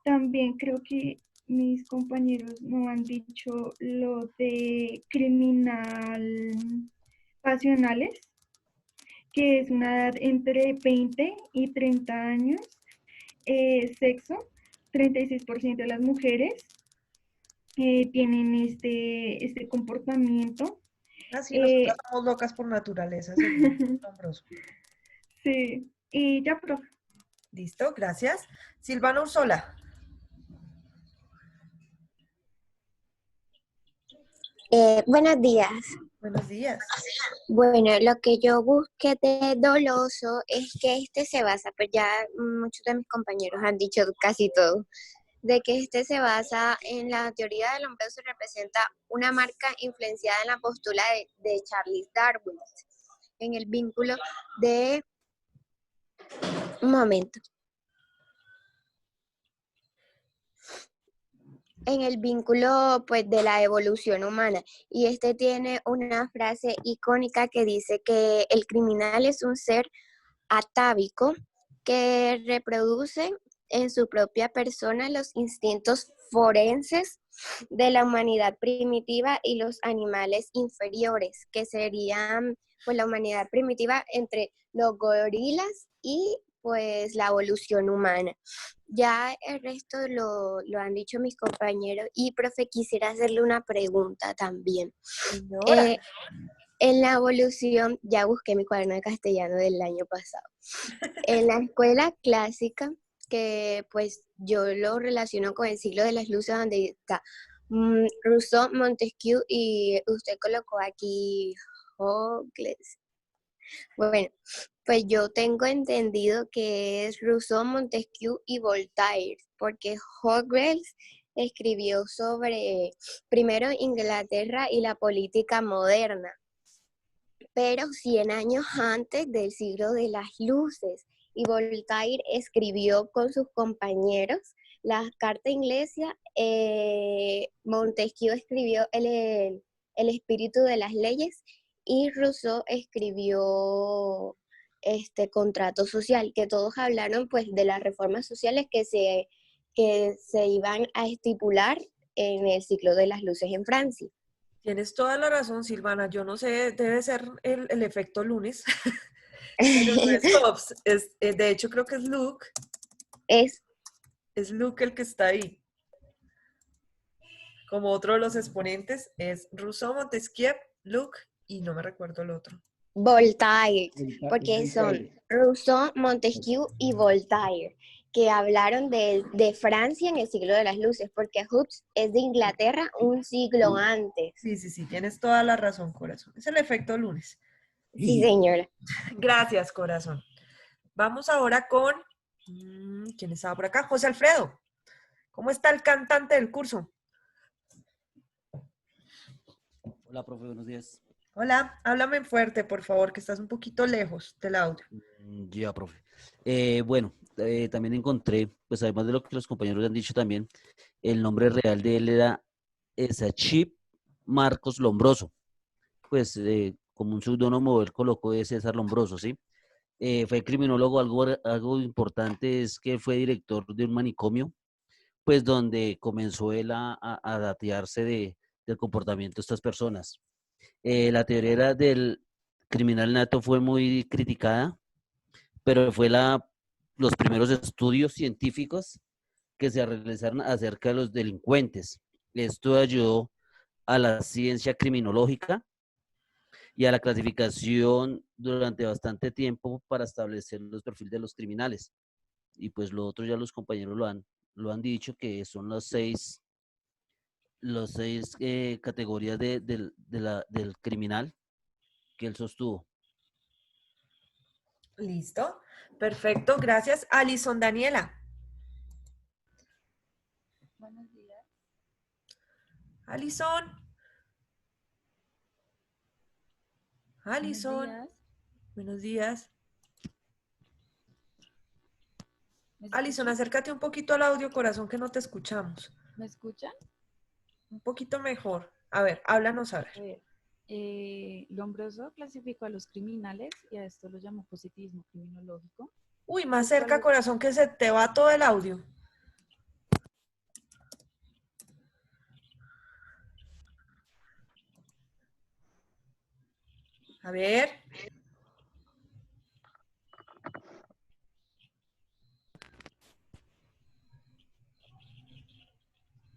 También creo que mis compañeros no han dicho lo de criminal pasionales, que es una edad entre 20 y 30 años, sexo, 36% de las mujeres tienen este comportamiento. Así nosotras somos locas por naturaleza, según Lombroso. Sí, y ya, profe. Listo, gracias. Silvana Ursola. Buenos días. Buenos días. Bueno, lo que yo busqué de doloso es que este se basa, pues ya muchos de mis compañeros han dicho casi todo, de que este se basa en la teoría del Lombroso, representa una marca influenciada en la postura de Charles Darwin, en el vínculo de... Un momento. En el vínculo pues de la evolución humana, y este tiene una frase icónica que dice que el criminal es un ser atávico que reproduce en su propia persona los instintos forenses de la humanidad primitiva y los animales inferiores, que serían pues la humanidad primitiva entre los gorilas y pues la evolución humana. Ya el resto lo han dicho mis compañeros y profe, quisiera hacerle una pregunta también. En la evolución, ya busqué mi cuaderno de castellano del año pasado. En la escuela clásica, que pues yo lo relaciono con el siglo de las luces, donde está Rousseau, Montesquieu y usted colocó aquí Hobbes. Bueno, pues yo tengo entendido que es Rousseau, Montesquieu y Voltaire, porque Hobbes escribió sobre primero Inglaterra y la política moderna, pero 100 años antes del siglo de las luces, y Voltaire escribió con sus compañeros la Carta Inglesa, Montesquieu escribió el espíritu de las leyes, y Rousseau escribió contrato social, que todos hablaron pues de las reformas sociales que se iban a estipular en el siglo de las luces en Francia. Tienes toda la razón, Silvana. Yo no sé, debe ser el efecto lunes. Pero no es Hobbes. De hecho, creo que es Luke. Es Luke el que está ahí. Como otro de los exponentes es Rousseau, Montesquieu, Luke y no me recuerdo el otro. Voltaire, porque son Rousseau, Montesquieu y Voltaire, que hablaron de Francia en el siglo de las luces, porque Hobbes es de Inglaterra un siglo antes. Sí, tienes toda la razón, corazón. Es el efecto lunes. Sí, señora. Gracias, corazón. Vamos ahora con... ¿Quién estaba por acá? José Alfredo. ¿Cómo está el cantante del curso? Hola, profe, buenos días. Hola, háblame fuerte, por favor, que estás un poquito lejos del audio. Ya, profe. Bueno, también encontré, pues además de lo que los compañeros han dicho también, el nombre real de él era Sachib Marcos Lombroso. Pues como un seudónimo él colocó de César Lombroso, ¿sí? Fue criminólogo, algo importante es que fue director de un manicomio, pues donde comenzó él a datearse del comportamiento de estas personas. La teoría del criminal nato fue muy criticada, pero fue los primeros estudios científicos que se realizaron acerca de los delincuentes. Esto ayudó a la ciencia criminológica y a la clasificación durante bastante tiempo para establecer los perfiles de los criminales. Y pues lo otro ya los compañeros lo han dicho, que son los seis categorías del criminal que él sostuvo. Listo. Perfecto, gracias. Alison Daniela. Buenos días. Alison. Alison. Buenos días. Alison, acércate un poquito al audio, corazón, que no te escuchamos. ¿Me escuchan? Un poquito mejor. A ver, háblanos a ver. A ver, Lombroso clasificó a los criminales y a esto lo llamó positivismo criminológico. Uy, más cerca, corazón, que se te va todo el audio. A ver.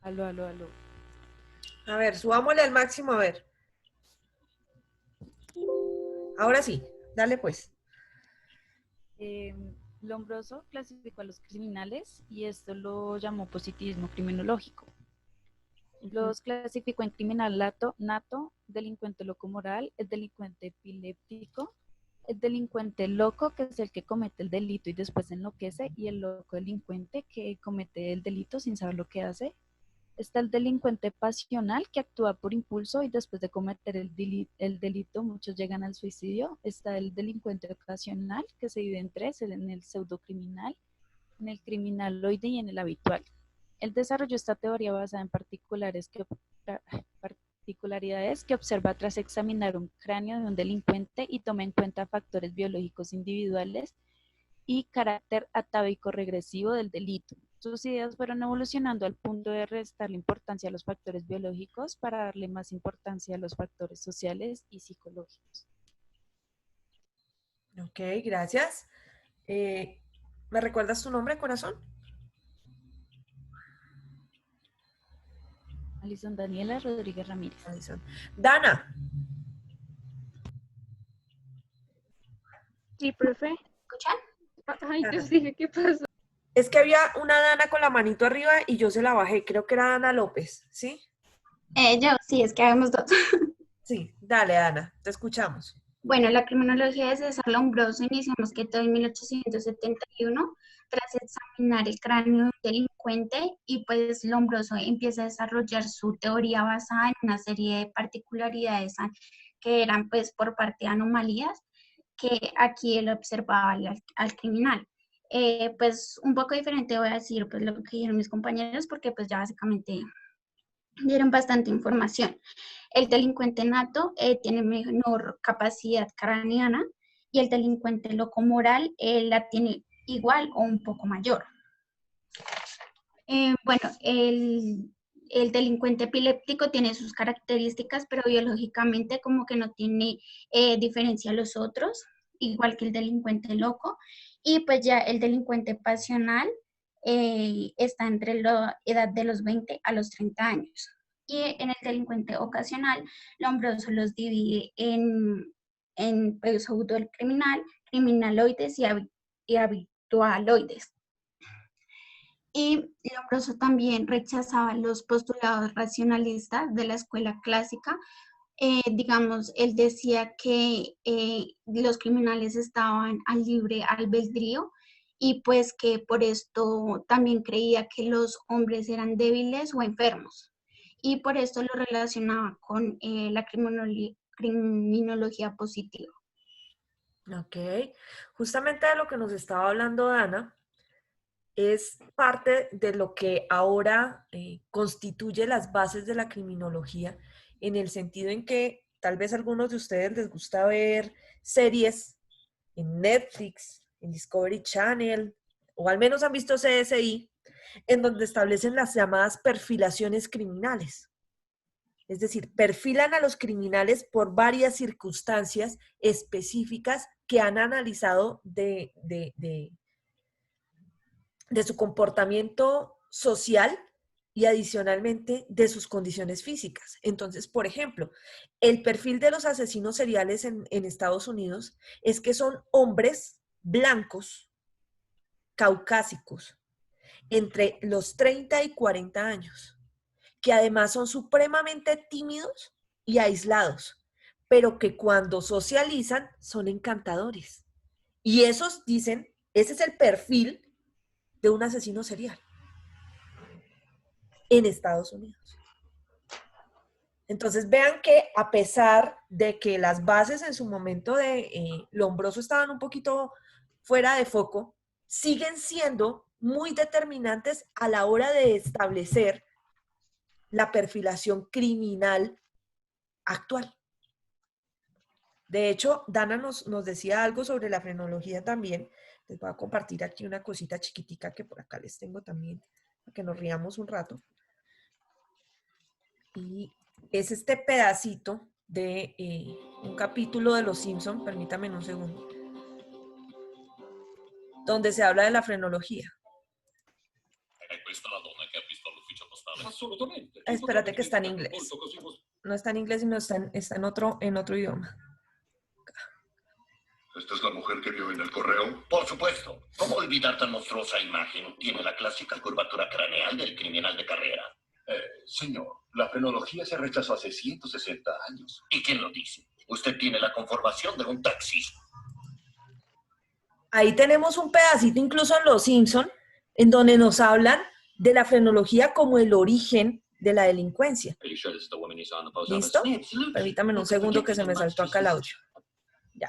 Aló. A ver, subámosle al máximo, a ver. Ahora sí, dale pues. Lombroso clasificó a los criminales y esto lo llamó positivismo criminológico. Los clasificó en criminal nato, delincuente locomoral, el delincuente epiléptico, el delincuente loco, que es el que comete el delito y después enloquece, y el loco delincuente que comete el delito sin saber lo que hace. Está el delincuente pasional, que actúa por impulso y después de cometer el delito muchos llegan al suicidio. Está el delincuente ocasional, que se divide en tres, en el pseudocriminal, en el criminaloide y en el habitual. Él desarrolló esta teoría basada en particularidades que observa tras examinar un cráneo de un delincuente y toma en cuenta factores biológicos individuales y carácter atávico regresivo del delito. Sus ideas fueron evolucionando al punto de restarle importancia a los factores biológicos para darle más importancia a los factores sociales y psicológicos. Ok, gracias. ¿Me recuerdas tu nombre, corazón? Alison Daniela Rodríguez Ramírez. Alison. Dana. Sí, profe. ¿Escuchan? Ay, Dios, dije, ¿qué pasó? Es que había una Dana con la manito arriba y yo se la bajé. Creo que era Dana López, ¿sí? Yo, sí, es que habemos dos. Sí, dale, Dana, te escuchamos. Bueno, la criminología de César Lombroso iniciamos que todo en 1871, tras examinar el cráneo de un delincuente, y pues Lombroso empieza a desarrollar su teoría basada en una serie de particularidades que eran pues por parte de anomalías que aquí él observaba al criminal. Pues un poco diferente voy a decir pues lo que dijeron mis compañeros, porque pues ya básicamente dieron bastante información. El delincuente nato tiene menor capacidad craneana y el delincuente locomoral la tiene igual o un poco mayor. Bueno, el delincuente epiléptico tiene sus características, pero biológicamente como que no tiene diferencia a los otros, igual que el delincuente loco. Y pues ya el delincuente pasional está entre la edad de los 20 a los 30 años. Y en el delincuente ocasional, Lombroso los divide en pseudocriminal, criminaloides y habitualoides. Y Lombroso también rechazaba los postulados racionalistas de la escuela clásica. Digamos, él decía que los criminales estaban al libre albedrío y pues que por esto también creía que los hombres eran débiles o enfermos. Y por esto lo relacionaba con la criminología positiva. Ok, justamente de lo que nos estaba hablando Ana es parte de lo que ahora constituye las bases de la criminología, en el sentido en que tal vez a algunos de ustedes les gusta ver series en Netflix, en Discovery Channel, o al menos han visto CSI, en donde establecen las llamadas perfilaciones criminales. Es decir, perfilan a los criminales por varias circunstancias específicas que han analizado de su comportamiento social y adicionalmente de sus condiciones físicas. Entonces, por ejemplo, el perfil de los asesinos seriales en Estados Unidos es que son hombres blancos, caucásicos, entre los 30 y 40 años, que además son supremamente tímidos y aislados, pero que cuando socializan son encantadores. Y esos dicen, ese es el perfil de un asesino serial en Estados Unidos. Entonces vean que a pesar de que las bases en su momento de Lombroso estaban un poquito fuera de foco, siguen siendo muy determinantes a la hora de establecer la perfilación criminal actual. De hecho, Dana nos decía algo sobre la frenología también. Les voy a compartir aquí una cosita chiquitica que por acá les tengo también, para que nos riamos un rato. Y es este pedacito de un capítulo de Los Simpson, permítame un segundo, donde se habla de la frenología. Espérate que está en inglés. No está en inglés, sino está en otro idioma. ¿Esta es la mujer que vio en el correo? Por supuesto. ¿Cómo olvidar tan monstruosa imagen? Tiene la clásica curvatura craneal del criminal de carrera. Señor, la frenología se rechazó hace 160 años. ¿Y quién lo dice? Usted tiene la conformación de un taxista. Ahí tenemos un pedacito incluso en Los Simpson, en donde nos hablan de la frenología como el origen de la delincuencia. ¿Listo? Permítame un segundo que se me saltó acá el audio. Ya.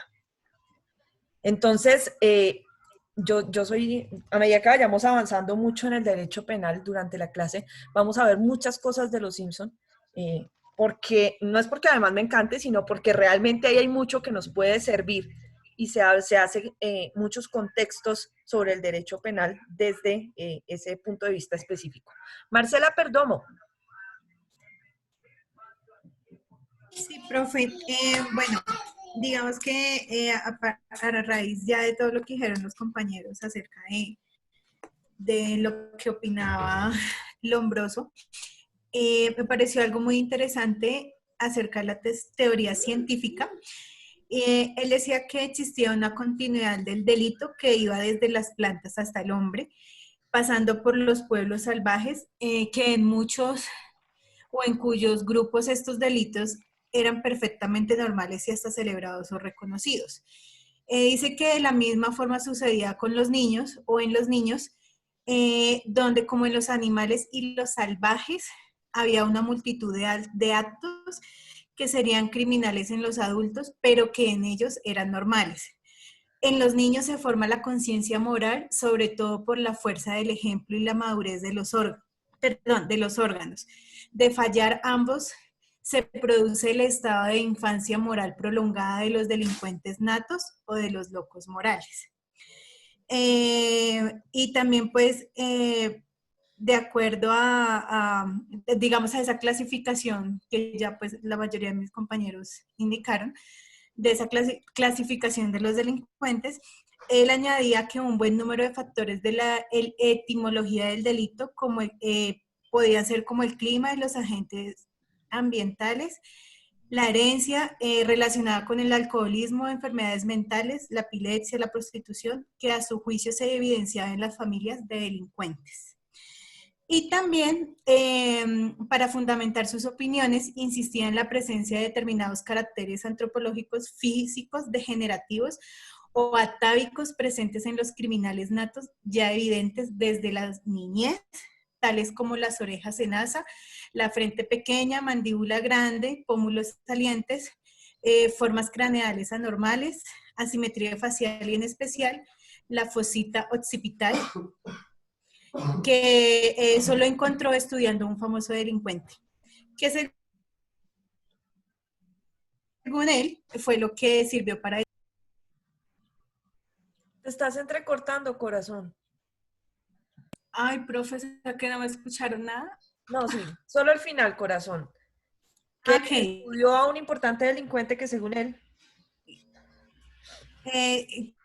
Entonces, yo soy, a medida que vayamos avanzando mucho en el derecho penal durante la clase, vamos a ver muchas cosas de Los Simpson, porque no es porque además me encante, sino porque realmente ahí hay mucho que nos puede servir y se hace muchos contextos sobre el derecho penal desde ese punto de vista específico. Marcela Perdomo. Sí, profe. Bueno, digamos que a raíz ya de todo lo que dijeron los compañeros acerca de lo que opinaba Lombroso, me pareció algo muy interesante acerca de la teoría científica. Él decía que existía una continuidad del delito que iba desde las plantas hasta el hombre, pasando por los pueblos salvajes, que en muchos o en cuyos grupos estos delitos eran perfectamente normales y hasta celebrados o reconocidos. Dice que de la misma forma sucedía con los niños o en los niños, donde como en los animales y los salvajes había una multitud de actos que serían criminales en los adultos, pero que en ellos eran normales. En los niños se forma la conciencia moral, sobre todo por la fuerza del ejemplo y la madurez de los órganos. De fallar ambos, se produce el estado de infancia moral prolongada de los delincuentes natos o de los locos morales. Y también, pues, de acuerdo digamos, a esa clasificación que ya pues la mayoría de mis compañeros indicaron, de esa clasificación de los delincuentes, él añadía que un buen número de factores de la etimología del delito, como podían ser como el clima y los agentes ambientales, la herencia relacionada con el alcoholismo, enfermedades mentales, la epilepsia, la prostitución, que a su juicio se evidenciaba en las familias de delincuentes. Y también, para fundamentar sus opiniones, insistía en la presencia de determinados caracteres antropológicos físicos degenerativos o atávicos presentes en los criminales natos, ya evidentes desde la niñez, tales como las orejas en asa, la frente pequeña, mandíbula grande, pómulos salientes, formas craneales anormales, asimetría facial y en especial la fosita occipital, que eso lo encontró estudiando un famoso delincuente, que según él fue lo que sirvió para... Te estás entrecortando, corazón. Ay, profesor, que no me escucharon nada. No, sí, solo el final, corazón. Que estudió a un importante delincuente que según él...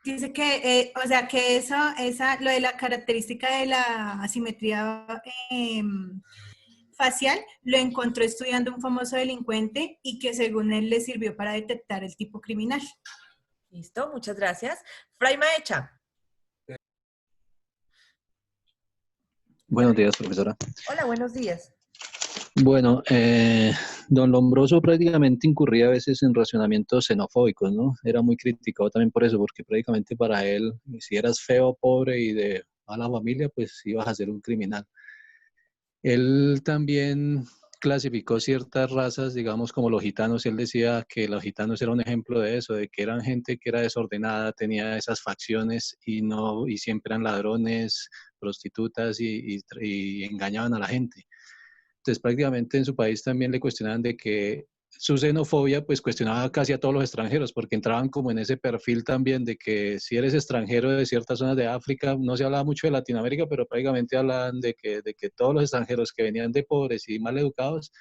Dice que, o sea, que lo de la característica de la asimetría facial lo encontró estudiando un famoso delincuente y que según él le sirvió para detectar el tipo criminal. Listo, muchas gracias. Fray Maecha. Buenos días, profesora. Hola, buenos días. Bueno, don Lombroso prácticamente incurría a veces en razonamientos xenofóbicos, ¿no? Era muy criticado también por eso, porque prácticamente para él, si eras feo, pobre y de mala familia, pues ibas a ser un criminal. Él también clasificó ciertas razas, digamos como los gitanos, y él decía que los gitanos eran un ejemplo de eso, de que eran gente que era desordenada, tenía esas facciones y siempre eran ladrones, prostitutas y engañaban a la gente. Entonces prácticamente en su país también le cuestionaban de que su xenofobia pues cuestionaba casi a todos los extranjeros porque entraban como en ese perfil también de que si eres extranjero de ciertas zonas de África, no se hablaba mucho de Latinoamérica, pero prácticamente hablaban de que todos los extranjeros que venían de pobres y mal educados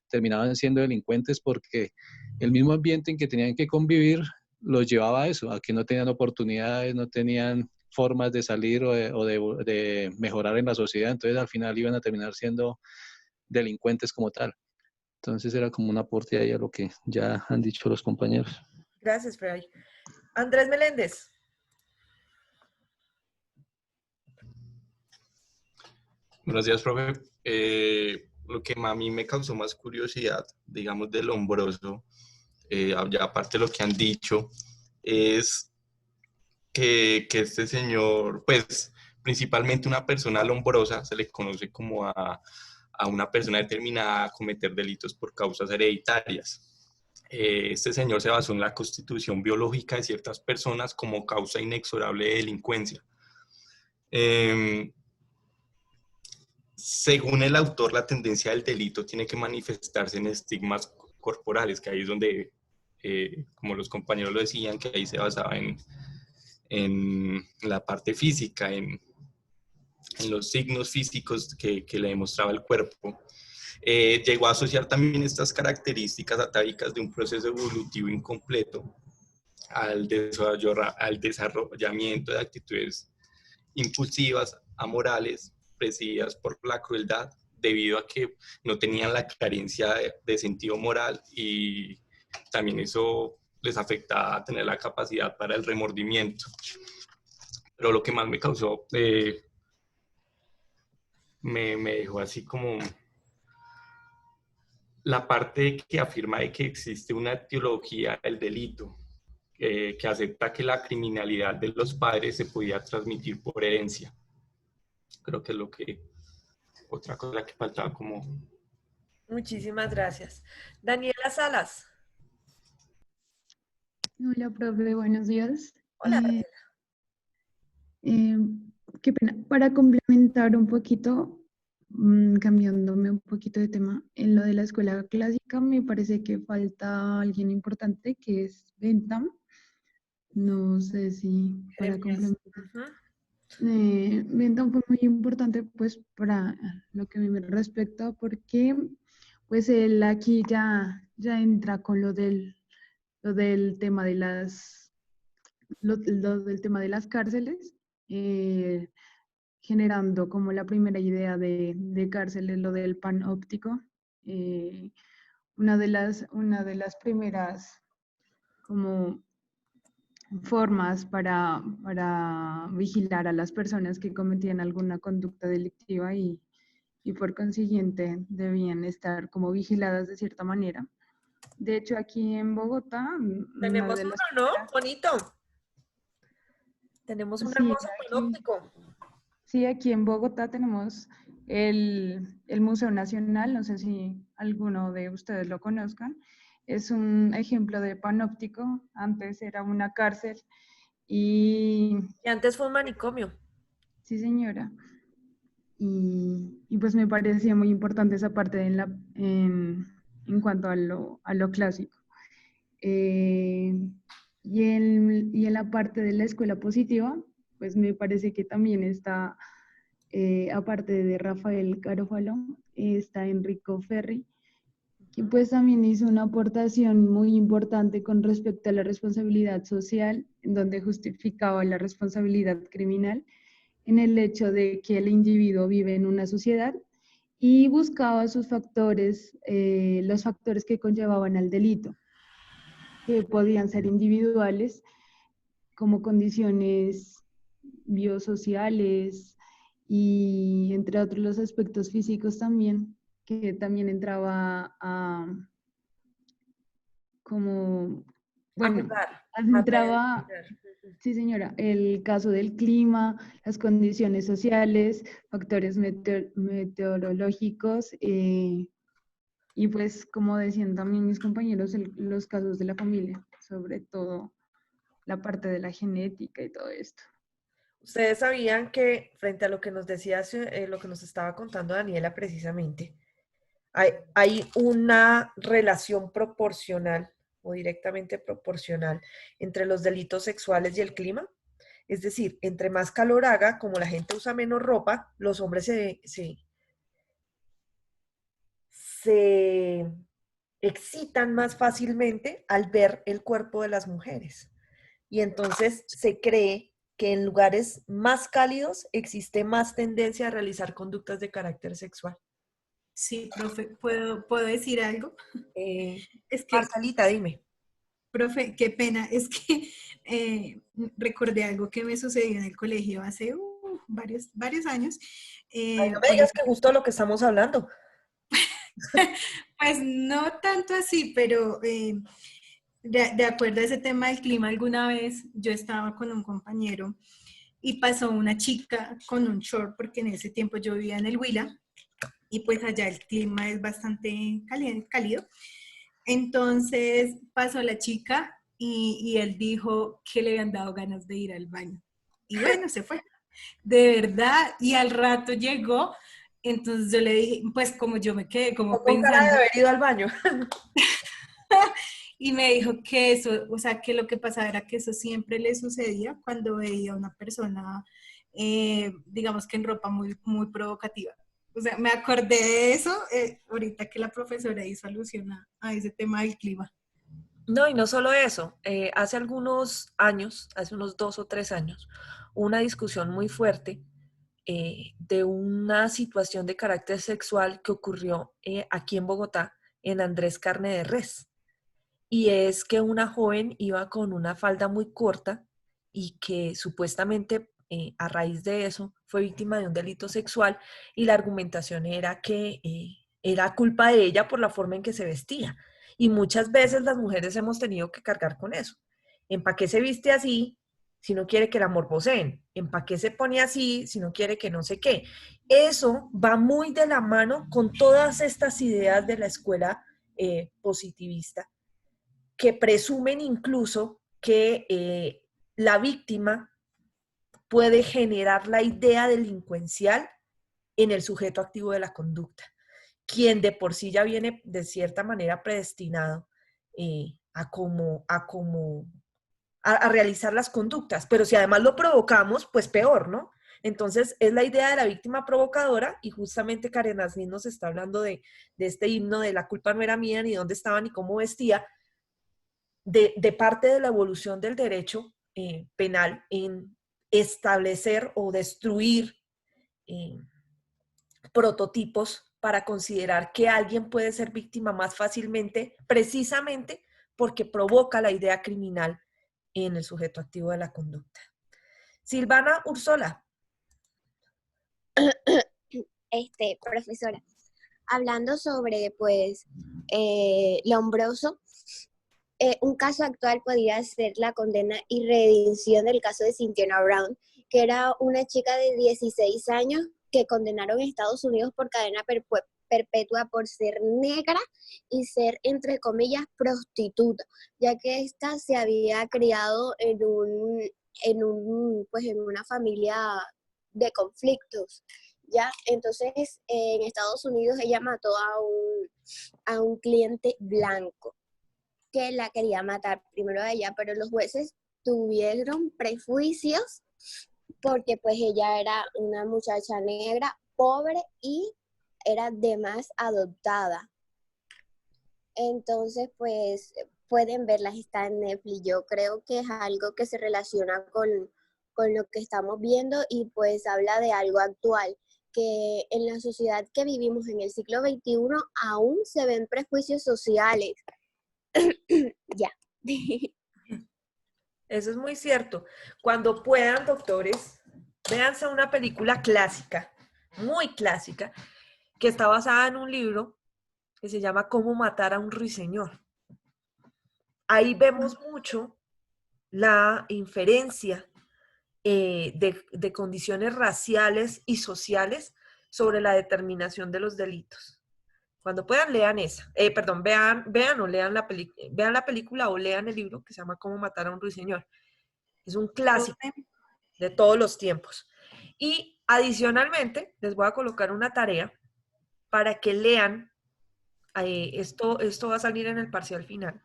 terminaban siendo delincuentes porque el mismo ambiente en que tenían que convivir los llevaba a eso, a que no tenían oportunidades, no tenían formas de salir o de mejorar en la sociedad, entonces al final iban a terminar siendo delincuentes como tal. Entonces era como un aporte ahí a lo que ya han dicho los compañeros. Gracias, Fray. Andrés Meléndez. Buenos días, profe. Lo que a mí me causó más curiosidad, digamos, del Lombroso, ya aparte de lo que han dicho, es que este señor, pues, principalmente una persona lombrosa, se le conoce como a una persona determinada a cometer delitos por causas hereditarias. Este señor se basó en la constitución biológica de ciertas personas como causa inexorable de delincuencia. Según el autor, la tendencia del delito tiene que manifestarse en estigmas corporales, que ahí es donde, como los compañeros lo decían, que ahí se basaba en la parte física, en los signos físicos que le demostraba el cuerpo. Llegó a asociar también estas características atávicas de un proceso evolutivo incompleto al desarrollamiento de actitudes impulsivas, amorales, presididas por la crueldad, debido a que no tenían la carencia de sentido moral y también eso les afectaba a tener la capacidad para el remordimiento. Pero lo que más me causó, me dejó así como la parte que afirma de que existe una etiología del delito, que acepta que la criminalidad de los padres se podía transmitir por herencia. Creo que es otra cosa que faltaba como... Muchísimas gracias. Daniela Salas. Hola, profe, buenos días. Hola, Daniela. Qué pena. Para complementar un poquito, cambiándome un poquito de tema, en lo de la escuela clásica me parece que falta alguien importante que es Bentham. No sé si para complementar. Benton fue muy importante pues para lo que a mí me respecta porque pues él aquí ya entra con lo del tema de lo del tema de las cárceles, eh, generando como la primera idea de cárceles, lo del panóptico. eh, una de las primeras como formas para vigilar a las personas que cometían alguna conducta delictiva y por consiguiente debían estar como vigiladas de cierta manera. De hecho, aquí en Bogotá, una Tenemos de uno, las ¿no? primeras, Bonito. Tenemos un sí, hermoso aquí, panóptico. sí, aquí en Bogotá tenemos el Museo Nacional, no sé si alguno de ustedes lo conozcan. Es un ejemplo de panóptico, antes era una cárcel y Y antes fue un manicomio. sí, señora. Y pues me parecía muy importante esa parte en cuanto a lo clásico. Eh, y en la parte de la escuela positiva, pues me parece que también está, aparte de Rafael Garofalo, está Enrico Ferri, que pues también hizo una aportación muy importante con respecto a la responsabilidad social, en donde justificaba la responsabilidad criminal en el hecho de que el individuo vive en una sociedad y buscaba sus factores, los factores que conllevaban al delito, que podían ser individuales, como condiciones biosociales y entre otros los aspectos físicos también, que también entraba a como, A bueno, jugar, a entraba, predestinar. sí señora, el caso del clima, las condiciones sociales, factores meteorológicos, y pues como decían también mis compañeros, los casos de la familia, sobre todo la parte de la genética y todo esto. Ustedes sabían que frente a lo que nos decía, lo que nos estaba contando Daniela precisamente, hay una relación proporcional o directamente proporcional entre los delitos sexuales y el clima. Es decir, entre más calor haga, como la gente usa menos ropa, los hombres se excitan más fácilmente al ver el cuerpo de las mujeres. Y entonces se cree que en lugares más cálidos existe más tendencia a realizar conductas de carácter sexual. Sí, profe, ¿puedo decir algo? Es que, Marcelita, dime. profe, qué pena, es que recordé algo que me sucedió en el colegio hace varios años. Ay, no me digas que justo de lo que estamos hablando. Pues no tanto así, pero de acuerdo a ese tema del clima, alguna vez yo estaba con un compañero y pasó una chica con un short, porque en ese tiempo yo vivía en el Huila y pues allá el clima es bastante cálido. Entonces pasó la chica y él dijo que le habían dado ganas de ir al baño. Y bueno, se fue. De verdad, y al rato llegó, entonces yo le dije, pues como yo me quedé como Con cara de pensando, haber ido al baño. y me dijo que eso, o sea, que lo que pasaba era que eso siempre le sucedía cuando veía a una persona, digamos que en ropa muy provocativa. O sea, me acordé de eso ahorita que la profesora hizo alusión a ese tema del clima. No, y no solo eso. Hace algunos años, hace unos 2 o 3 años, hubo una discusión muy fuerte de una situación de carácter sexual que ocurrió aquí en Bogotá, en Andrés Carne de Res. Y es que una joven iba con una falda muy corta y que supuestamente a raíz de eso fue víctima de un delito sexual y la argumentación era que era culpa de ella por la forma en que se vestía. Y muchas veces las mujeres hemos tenido que cargar con eso. ¿En para qué se viste así si no quiere que la morboseen? ¿En para qué se pone así si no quiere que no sé qué? Eso va muy de la mano con todas estas ideas de la escuela positivista que presumen incluso que la víctima puede generar la idea delincuencial en el sujeto activo de la conducta, quien de por sí ya viene de cierta manera predestinado a realizar las conductas. Pero si además lo provocamos, pues peor, ¿no? Entonces, es la idea de la víctima provocadora y justamente Karen Asnin nos está hablando de este himno de la culpa no era mía, ni dónde estaba, ni cómo vestía, de parte de la evolución del derecho penal en establecer o destruir prototipos para considerar que alguien puede ser víctima más fácilmente, precisamente porque provoca la idea criminal en el sujeto activo de la conducta. Silvana Ursola. Profesora, hablando sobre, pues, Lombroso, un caso actual podría ser la condena y redención del caso de Cynthia Brown, que era una chica de 16 años que condenaron en Estados Unidos por cadena perpetua por ser negra y ser, entre comillas, prostituta, ya que ésta se había criado en una familia de conflictos. ¿Ya? Entonces, en Estados Unidos ella mató a un cliente blanco que la quería matar primero a ella, pero los jueces tuvieron prejuicios porque pues ella era una muchacha negra, pobre y era de más adoptada. Entonces, pues pueden verlas, está en Netflix. Yo creo que es algo que se relaciona con lo que estamos viendo y pues habla de algo actual, que en la sociedad que vivimos en el siglo XXI aún se ven prejuicios sociales. Ya. Eso es muy cierto. Cuando puedan, doctores, véanse una película clásica, muy clásica, que está basada en un libro que se llama Cómo matar a un ruiseñor. Ahí vemos mucho la inferencia de condiciones raciales y sociales sobre la determinación de los delitos. Cuando puedan, lean esa. Vean o lean vean la película o lean el libro que se llama Cómo matar a un ruiseñor. Es un clásico de todos los tiempos. Y adicionalmente, les voy a colocar una tarea para que lean, esto va a salir en el parcial final,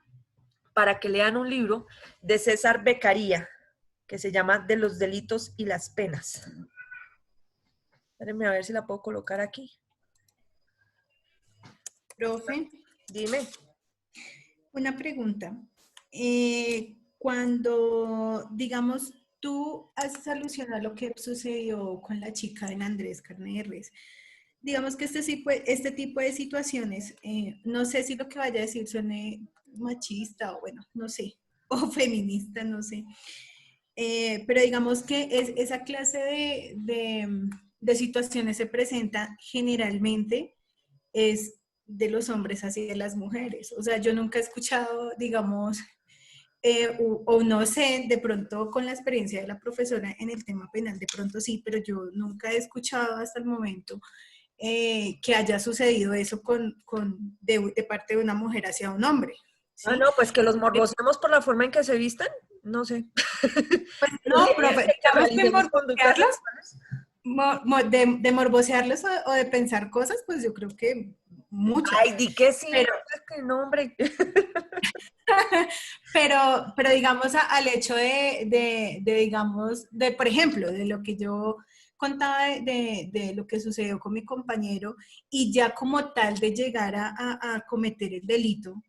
para que lean un libro de César Beccaria, que se llama De los delitos y las penas. Espérenme a ver si la puedo colocar aquí. Profe, dime. Una pregunta. Cuando, digamos, tú haces alusión a lo que sucedió con la chica en Andrés Carne de Res, digamos que este tipo de situaciones, no sé si lo que vaya a decir suene machista o bueno, no sé, o feminista, no sé. Pero digamos que esa clase de situaciones se presenta generalmente es de los hombres hacia las mujeres. O sea, yo nunca he escuchado, digamos, o no sé, de pronto con la experiencia de la profesora en el tema penal, de pronto sí, pero yo nunca he escuchado hasta el momento que haya sucedido eso de parte de una mujer hacia un hombre. ¿sí? Ah, no, pues que los morboseamos por la forma en que se vistan, no sé. Pues no, profe, digamos que de morbosearlos o de pensar cosas, pues yo creo que muchas. Ay, di que sí, pero que no, hombre. pero digamos al hecho digamos, por ejemplo, de lo que yo contaba de lo que sucedió con mi compañero y ya como tal de llegar a cometer el delito,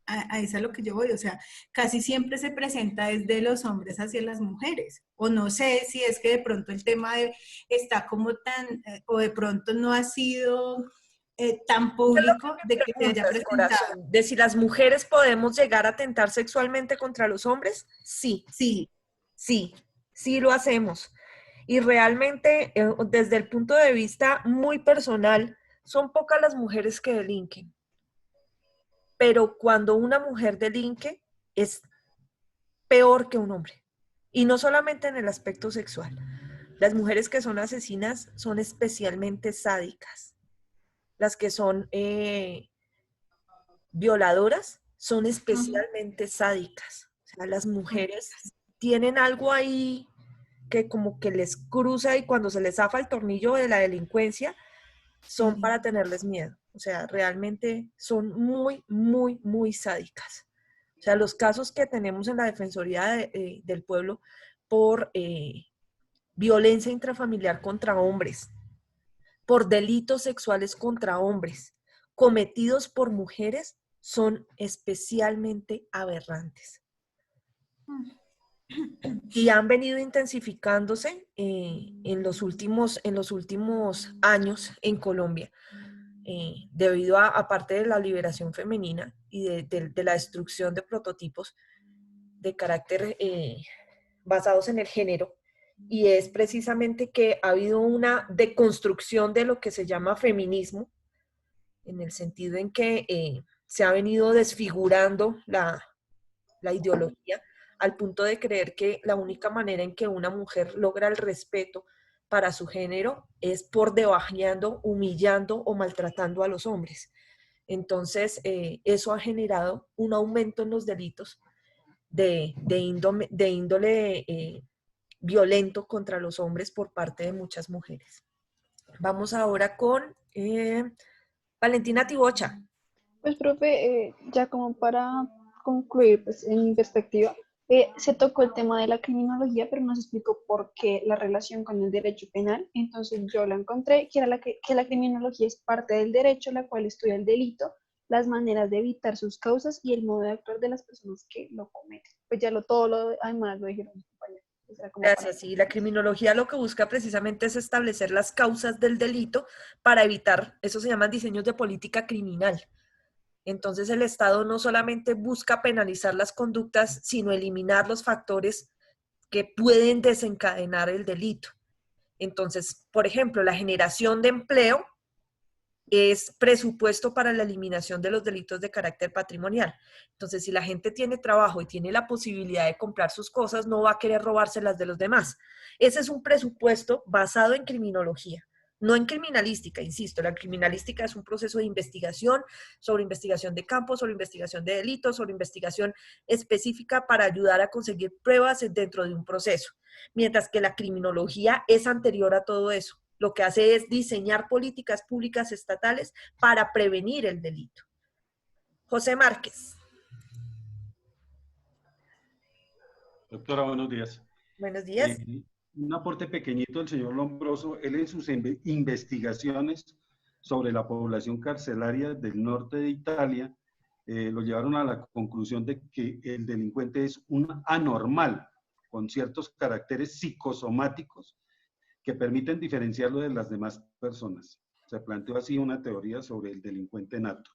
a eso es a lo que yo voy, o sea, casi siempre se presenta desde los hombres hacia las mujeres, o no sé si es que de pronto el tema está como tan, o de pronto no ha sido tan público de que se haya presentado. Corazón, de si las mujeres podemos llegar a atentar sexualmente contra los hombres, sí, sí lo hacemos. Y realmente, desde el punto de vista muy personal, son pocas las mujeres que delinquen. Pero cuando una mujer delinque, es peor que un hombre. Y no solamente en el aspecto sexual. Las mujeres que son asesinas son especialmente sádicas. Las que son violadoras son especialmente sádicas. O sea, las mujeres tienen algo ahí que como que les cruza y cuando se les zafa el tornillo de la delincuencia, son para tenerles miedo. O sea, realmente son muy, muy, muy sádicas. O sea, los casos que tenemos en la Defensoría del Pueblo por violencia intrafamiliar contra hombres, por delitos sexuales contra hombres, cometidos por mujeres, son especialmente aberrantes. Y han venido intensificándose en los últimos años en Colombia, debido a parte de la liberación femenina y de la destrucción de prototipos de carácter basados en el género, y es precisamente que ha habido una deconstrucción de lo que se llama feminismo, en el sentido en que se ha venido desfigurando la ideología, al punto de creer que la única manera en que una mujer logra el respeto para su género es por debajeando, humillando o maltratando a los hombres. Entonces, eso ha generado un aumento en los delitos de índole violento contra los hombres por parte de muchas mujeres. Vamos ahora con Valentina Tibocha. Pues, profe, ya como para concluir, pues, en mi perspectiva, se tocó el tema de la criminología, pero no se explicó por qué la relación con el derecho penal. Entonces yo lo encontré, que era que la criminología es parte del derecho, la cual estudia el delito, las maneras de evitar sus causas y el modo de actuar de las personas que lo cometen. Pues ya además lo dijeron mis compañeros. Gracias. Sí, la criminología lo que busca precisamente es establecer las causas del delito para evitar, eso se llaman diseños de política criminal. Entonces el Estado no solamente busca penalizar las conductas, sino eliminar los factores que pueden desencadenar el delito. Entonces, por ejemplo, la generación de empleo es presupuesto para la eliminación de los delitos de carácter patrimonial. Entonces, si la gente tiene trabajo y tiene la posibilidad de comprar sus cosas, no va a querer robárselas de los demás. Ese es un presupuesto basado en criminología, no en criminalística, insisto. La criminalística es un proceso de investigación, sobre investigación de campo, sobre investigación de delitos, sobre investigación específica para ayudar a conseguir pruebas dentro de un proceso. Mientras que la criminología es anterior a todo eso. Lo que hace es diseñar políticas públicas estatales para prevenir el delito. José Márquez. Doctora, buenos días. Buenos días. Un aporte pequeñito del señor Lombroso. Él en sus investigaciones sobre la población carcelaria del norte de Italia lo llevaron a la conclusión de que el delincuente es un anormal con ciertos caracteres psicosomáticos que permiten diferenciarlo de las demás personas. Se planteó así una teoría sobre el delincuente nato.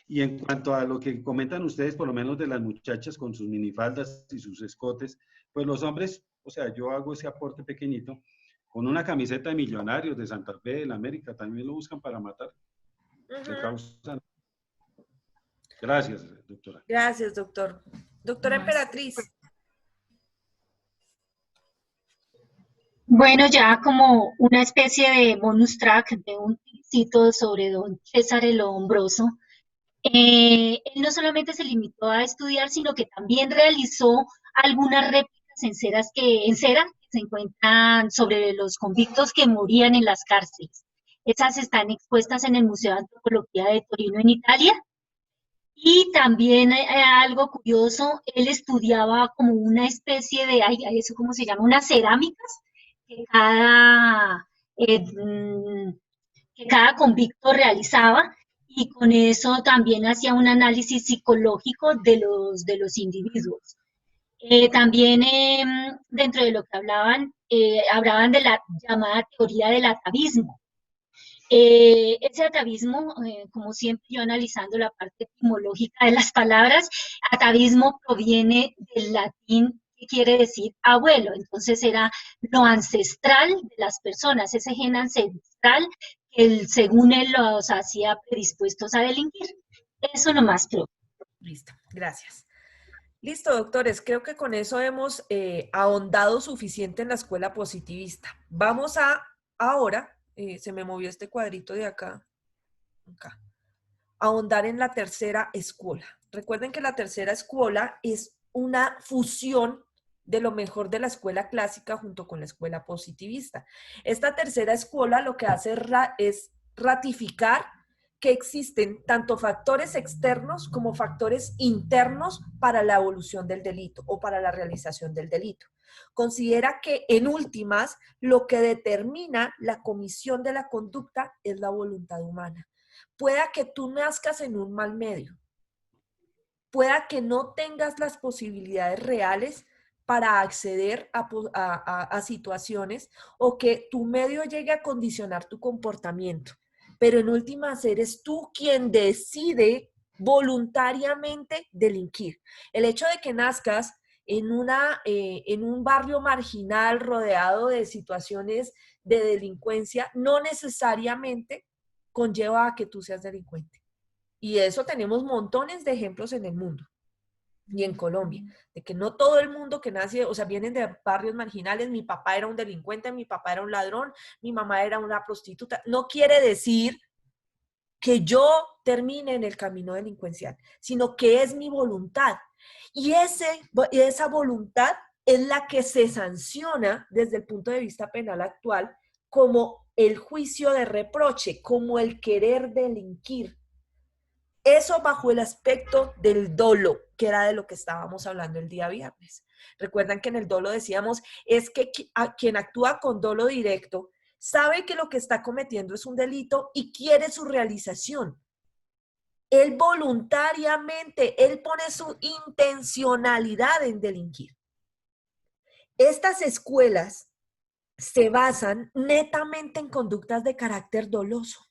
Y en cuanto a lo que comentan ustedes, por lo menos de las muchachas con sus minifaldas y sus escotes, pues los hombres, o sea, yo hago ese aporte pequeñito, con una camiseta de Millonarios, de Santa Fe, de la América, también lo buscan para matar. Se causan. Gracias, doctora. Gracias, doctor. Doctora Emperatriz. Bueno, ya como una especie de bonus track de un sitio sobre don César el Lombroso, él no solamente se limitó a estudiar, sino que también realizó algunas réplicas en cera que se encuentran sobre los convictos que morían en las cárceles. Esas están expuestas en el Museo de Antropología de Torino, en Italia. Y también algo curioso, él estudiaba como una especie de, ¿eso cómo se llama? Unas cerámicas que cada convicto realizaba, y con eso también hacía un análisis psicológico de los individuos. También dentro de lo que hablaban de la llamada teoría del atavismo. Ese atavismo, como siempre yo analizando la parte etimológica de las palabras, atavismo proviene del latín que quiere decir abuelo. Entonces era lo ancestral de las personas, ese gen ancestral que según él los hacía predispuestos a delinquir. Eso nomás, creo. Listo, gracias. Listo, doctores, creo que con eso hemos ahondado suficiente en la escuela positivista. Vamos a ahora, se me movió este cuadrito de acá, ahondar en la tercera escuela. Recuerden que la tercera escuela es una fusión de lo mejor de la escuela clásica junto con la escuela positivista. Esta tercera escuela lo que hace es ratificar que existen tanto factores externos como factores internos para la evolución del delito o para la realización del delito. Considera que en últimas lo que determina la comisión de la conducta es la voluntad humana. Pueda que tú nazcas en un mal medio, pueda que no tengas las posibilidades reales para acceder a situaciones o que tu medio llegue a condicionar tu comportamiento. Pero en últimas eres tú quien decide voluntariamente delinquir. El hecho de que nazcas en un barrio marginal rodeado de situaciones de delincuencia no necesariamente conlleva a que tú seas delincuente. Y eso tenemos montones de ejemplos en el mundo y en Colombia, de que no todo el mundo que nace, o sea, vienen de barrios marginales, mi papá era un delincuente, mi papá era un ladrón, mi mamá era una prostituta. No quiere decir que yo termine en el camino delincuencial, sino que es mi voluntad. Y esa voluntad es la que se sanciona desde el punto de vista penal actual como el juicio de reproche, como el querer delinquir. Eso bajo el aspecto del dolo, que era de lo que estábamos hablando el día viernes. Recuerdan que en el dolo decíamos, es que quien actúa con dolo directo sabe que lo que está cometiendo es un delito y quiere su realización. Él voluntariamente, él pone su intencionalidad en delinquir. Estas escuelas se basan netamente en conductas de carácter doloso.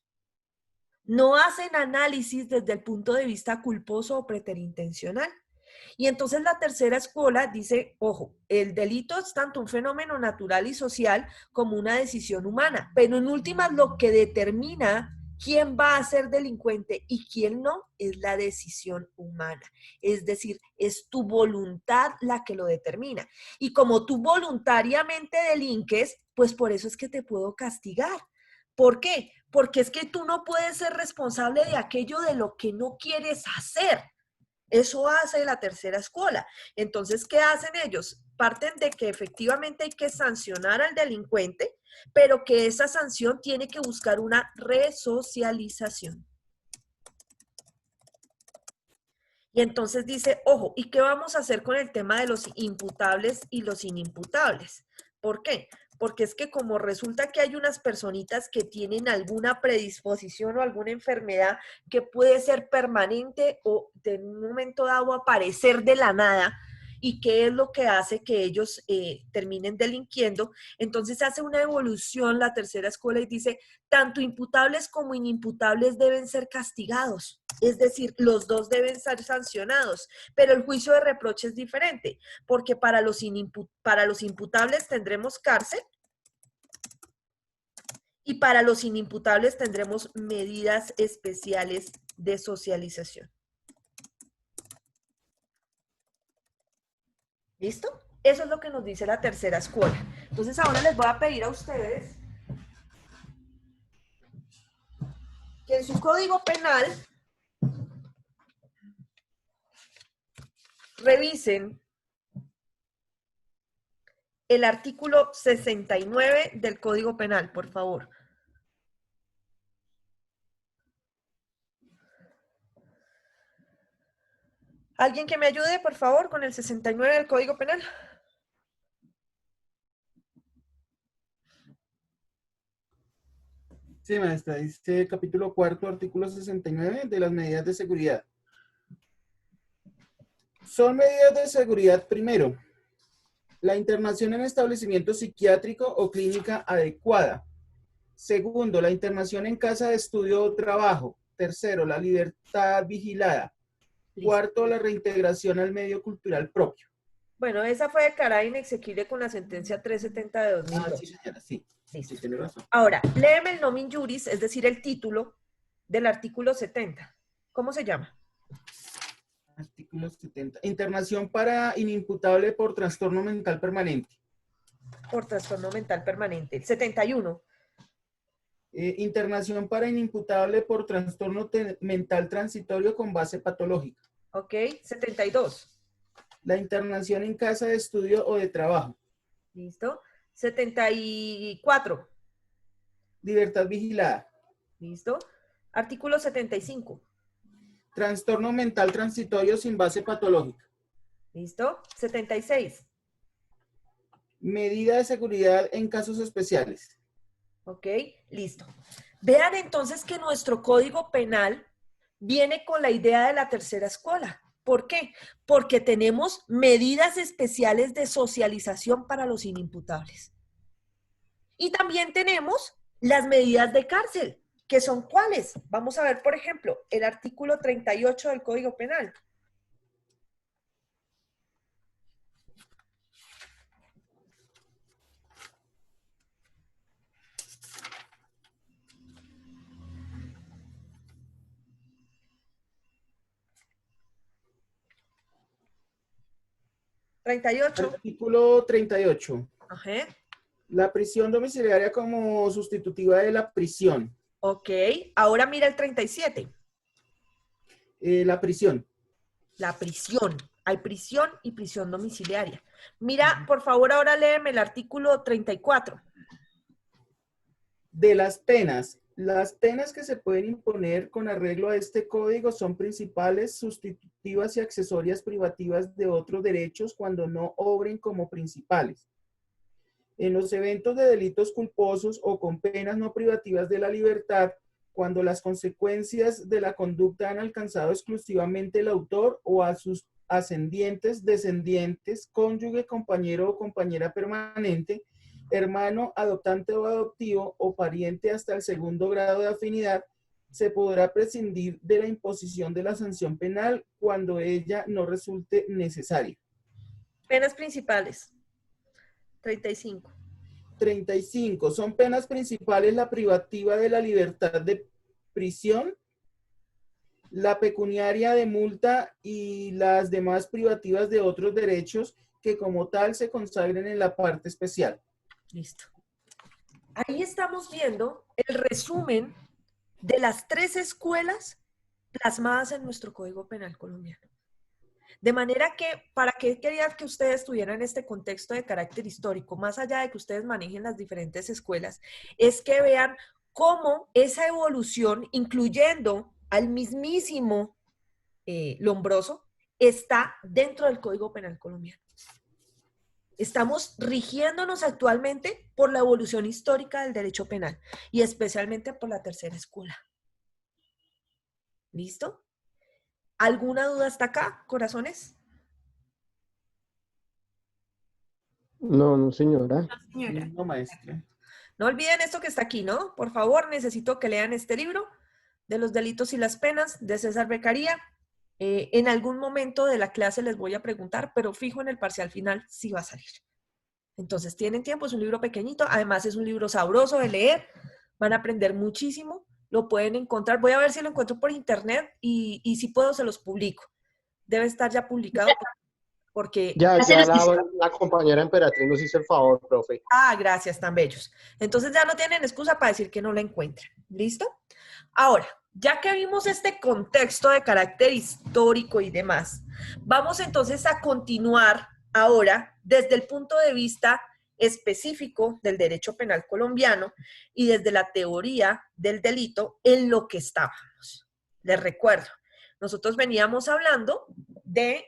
No hacen análisis desde el punto de vista culposo o preterintencional. Y entonces la tercera escuela dice, ojo, el delito es tanto un fenómeno natural y social como una decisión humana, pero en últimas lo que determina quién va a ser delincuente y quién no es la decisión humana. Es decir, es tu voluntad la que lo determina. Y como tú voluntariamente delinques, pues por eso es que te puedo castigar. ¿Por qué? Porque es que tú no puedes ser responsable de aquello de lo que no quieres hacer. Eso hace la tercera escuela. Entonces, ¿qué hacen ellos? Parten de que efectivamente hay que sancionar al delincuente, pero que esa sanción tiene que buscar una resocialización. Y entonces dice, ojo, ¿y qué vamos a hacer con el tema de los imputables y los inimputables? ¿Por qué? Porque es que como resulta que hay unas personitas que tienen alguna predisposición o alguna enfermedad que puede ser permanente o de un momento dado aparecer de la nada, y qué es lo que hace que ellos terminen delinquiendo, entonces hace una evolución la tercera escuela y dice, tanto imputables como inimputables deben ser castigados, es decir, los dos deben ser sancionados, pero el juicio de reproche es diferente, porque para los imputables tendremos cárcel y para los inimputables tendremos medidas especiales de socialización. ¿Listo? Eso es lo que nos dice la tercera escuela. Entonces ahora les voy a pedir a ustedes que en su código penal revisen el artículo 69 del Código Penal, por favor. ¿Alguien que me ayude, por favor, con el 69 del Código Penal? Sí, maestra, dice capítulo 4, artículo 69 de las medidas de seguridad. Son medidas de seguridad, primero, la internación en establecimiento psiquiátrico o clínica adecuada. Segundo, la internación en casa de estudio o trabajo. Tercero, la libertad vigilada. Cuarto, la reintegración al medio cultural propio. Bueno, esa fue declarada inexequible con la sentencia 370 de 2002. Ah, sí, señora, sí. Sí, tiene razón. Ahora, léeme el nomen juris, es decir, el título del artículo 70. ¿Cómo se llama? Artículo 70. Internación para inimputable por trastorno mental permanente. Por trastorno mental permanente. El 71. Internación para inimputable por trastorno mental transitorio con base patológica. Ok, 72. La internación en casa de estudio o de trabajo. Listo. 74. Libertad vigilada. Listo. Artículo 75. Trastorno mental transitorio sin base patológica. Listo. 76. Medida de seguridad en casos especiales. ¿Ok? Listo. Vean entonces que nuestro Código Penal viene con la idea de la tercera escuela. ¿Por qué? Porque tenemos medidas especiales de socialización para los inimputables. Y también tenemos las medidas de cárcel, que son ¿cuáles? Vamos a ver, por ejemplo, el artículo 38 del Código Penal. Artículo 38. Ajá. La prisión domiciliaria como sustitutiva de la prisión. Ok, ahora mira el 37. La prisión. La prisión. Hay prisión y prisión domiciliaria. Mira, por favor, ahora léeme el artículo 34. De las penas. Las penas que se pueden imponer con arreglo a este código son principales, sustitutivas y accesorias privativas de otros derechos cuando no obren como principales. En los eventos de delitos culposos o con penas no privativas de la libertad, cuando las consecuencias de la conducta han alcanzado exclusivamente el autor o a sus ascendientes, descendientes, cónyuge, compañero o compañera permanente, hermano, adoptante o adoptivo o pariente hasta el segundo grado de afinidad, se podrá prescindir de la imposición de la sanción penal cuando ella no resulte necesaria. Penas principales. 35. 35. Son penas principales la privativa de la libertad de prisión, la pecuniaria de multa y las demás privativas de otros derechos que como tal se consagren en la parte especial. Listo. Ahí estamos viendo el resumen de las 3 escuelas plasmadas en nuestro Código Penal colombiano. De manera que, ¿para qué quería que ustedes tuvieran este contexto de carácter histórico? Más allá de que ustedes manejen las diferentes escuelas, es que vean cómo esa evolución, incluyendo al mismísimo Lombroso, está dentro del Código Penal colombiano. Estamos rigiéndonos actualmente por la evolución histórica del derecho penal y especialmente por la tercera escuela. ¿Listo? ¿Alguna duda hasta acá, corazones? No, no, señora. No, maestra. No olviden esto que está aquí, ¿no? Por favor, necesito que lean este libro de los delitos y las penas de César Beccaria. En algún momento de la clase les voy a preguntar, pero fijo en el parcial final sí va a salir. Entonces, tienen tiempo, es un libro pequeñito, además es un libro sabroso de leer, van a aprender muchísimo, lo pueden encontrar, voy a ver si lo encuentro por internet y si puedo se los publico. Debe estar ya publicado porque... Ya la compañera Emperatriz nos hizo el favor, profe. Ah, gracias, tan bellos. Entonces ya no tienen excusa para decir que no lo encuentran. ¿Listo? Ahora, ya que vimos este contexto de carácter histórico y demás, vamos entonces a continuar ahora desde el punto de vista específico del derecho penal colombiano y desde la teoría del delito en lo que estábamos. Les recuerdo, nosotros veníamos hablando de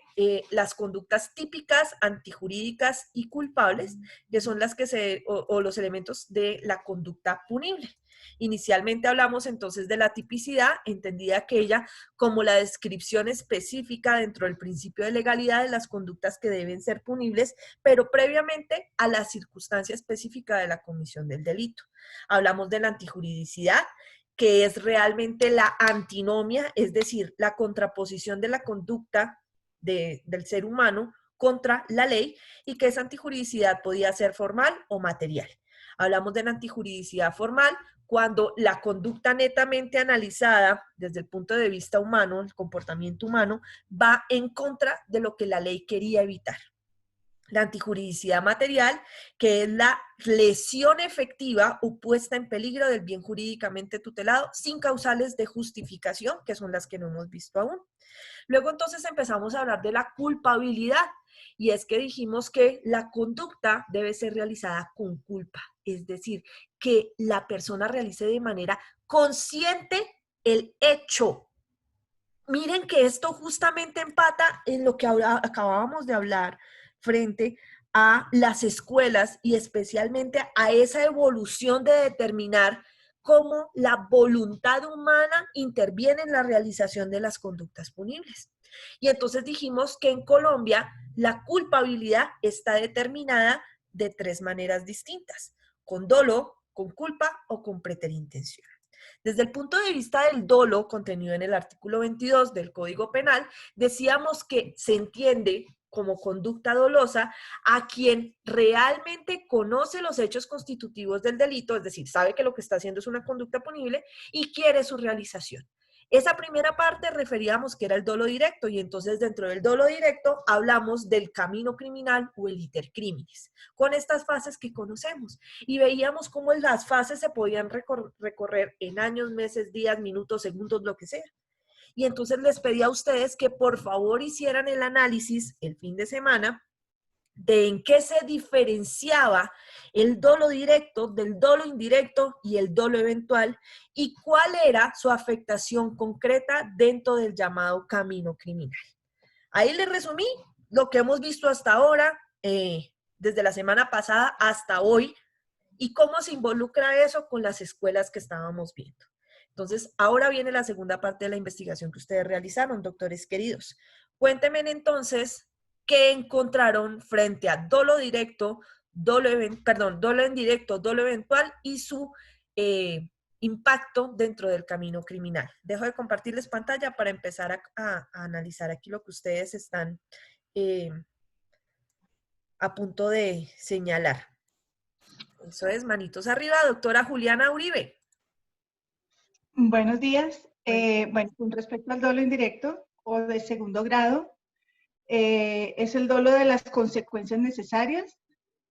las conductas típicas, antijurídicas y culpables, que son las que o los elementos de la conducta punible. Inicialmente hablamos entonces de la tipicidad, entendida aquella como la descripción específica dentro del principio de legalidad de las conductas que deben ser punibles, pero previamente a la circunstancia específica de la comisión del delito. Hablamos de la antijuridicidad, que es realmente la antinomia, es decir, la contraposición de la conducta del ser humano contra la ley, y que esa antijuridicidad podía ser formal o material. Hablamos de la antijuridicidad formal cuando la conducta netamente analizada desde el punto de vista humano, el comportamiento humano, va en contra de lo que la ley quería evitar. La antijuridicidad material, que es la lesión efectiva o puesta en peligro del bien jurídicamente tutelado sin causales de justificación, que son las que no hemos visto aún. Luego entonces empezamos a hablar de la culpabilidad, y es que dijimos que la conducta debe ser realizada con culpa, es decir, que la persona realice de manera consciente el hecho. Miren que esto justamente empata en lo que acabábamos de hablar frente a las escuelas y especialmente a esa evolución de determinar cómo la voluntad humana interviene en la realización de las conductas punibles. Y entonces dijimos que en Colombia la culpabilidad está determinada de 3 maneras distintas: con dolo, con culpa o con preterintención. Desde el punto de vista del dolo, contenido en el artículo 22 del Código Penal, decíamos que se entiende como conducta dolosa a quien realmente conoce los hechos constitutivos del delito, es decir, sabe que lo que está haciendo es una conducta punible y quiere su realización. Esa primera parte referíamos que era el dolo directo, y entonces dentro del dolo directo hablamos del camino criminal o el iter criminis, con estas fases que conocemos. Y veíamos cómo las fases se podían recorrer en años, meses, días, minutos, segundos, lo que sea. Y entonces les pedí a ustedes que por favor hicieran el análisis el fin de semana de en qué se diferenciaba el dolo directo del dolo indirecto y el dolo eventual, y cuál era su afectación concreta dentro del llamado camino criminal. Ahí les resumí lo que hemos visto hasta ahora, desde la semana pasada hasta hoy, y cómo se involucra eso con las escuelas que estábamos viendo. Entonces, ahora viene la segunda parte de la investigación que ustedes realizaron, doctores queridos. Cuéntenme entonces qué encontraron frente a dolo directo, dolo indirecto, dolo eventual y su impacto dentro del camino criminal. Dejo de compartirles pantalla para empezar a analizar aquí lo que ustedes están a punto de señalar. Eso es, manitos arriba, doctora Juliana Uribe. Buenos días. Bueno, con respecto al dolo indirecto o de segundo grado, es el dolo de las consecuencias necesarias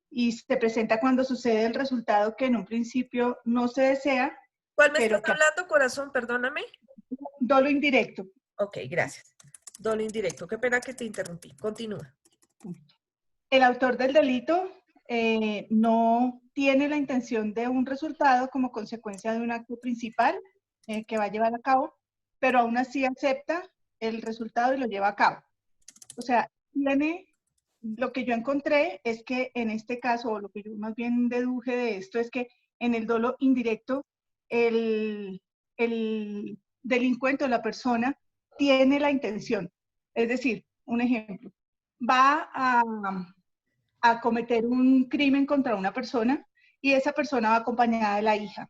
y se presenta cuando sucede el resultado que en un principio no se desea. ¿Cuál me estás hablando, corazón? Perdóname. Dolo indirecto. Ok, gracias. Dolo indirecto. Qué pena que te interrumpí. Continúa. El autor del delito no tiene la intención de un resultado como consecuencia de un acto principal que va a llevar a cabo, pero aún así acepta el resultado y lo lleva a cabo. O sea, lo que yo encontré es que en este caso, o lo que yo más bien deduje de esto, es que en el dolo indirecto, el delincuente o la persona tiene la intención. Es decir, un ejemplo, va a cometer un crimen contra una persona y esa persona va acompañada de la hija.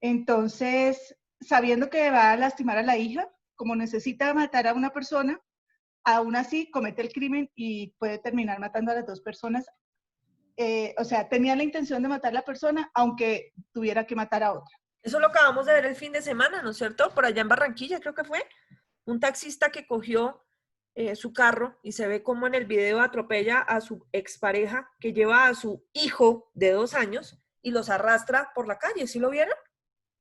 Entonces, sabiendo que va a lastimar a la hija, como necesita matar a una persona, aún así comete el crimen y puede terminar matando a las 2 personas. O sea, tenía la intención de matar a la persona, aunque tuviera que matar a otra. Eso lo acabamos de ver el fin de semana, ¿no es cierto? Por allá en Barranquilla, creo que fue. Un taxista que cogió su carro y se ve como en el video atropella a su expareja que lleva a su hijo de 2 años y los arrastra por la calle. ¿Sí lo vieron?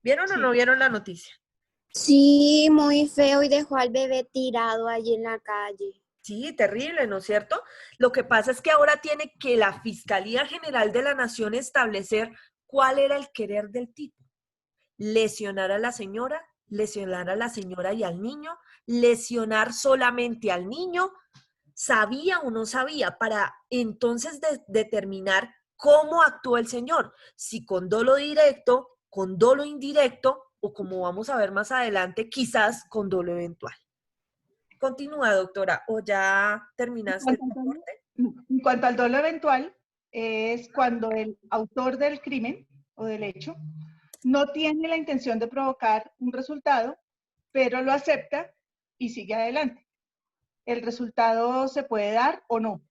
¿Vieron o no vieron la noticia? Sí, muy feo, y dejó al bebé tirado allí en la calle. Sí, terrible, ¿no es cierto? Lo que pasa es que ahora tiene que la Fiscalía General de la Nación establecer cuál era el querer del tipo. Lesionar a la señora y al niño, lesionar solamente al niño, sabía o no sabía, para entonces determinar cómo actuó el señor, si con dolo directo, con dolo indirecto, o como vamos a ver más adelante, quizás con dolo eventual. Continúa, doctora, o ya terminaste el reporte. En cuanto al dolo eventual, es cuando el autor del crimen o del hecho no tiene la intención de provocar un resultado, pero lo acepta y sigue adelante. El resultado se puede dar o no.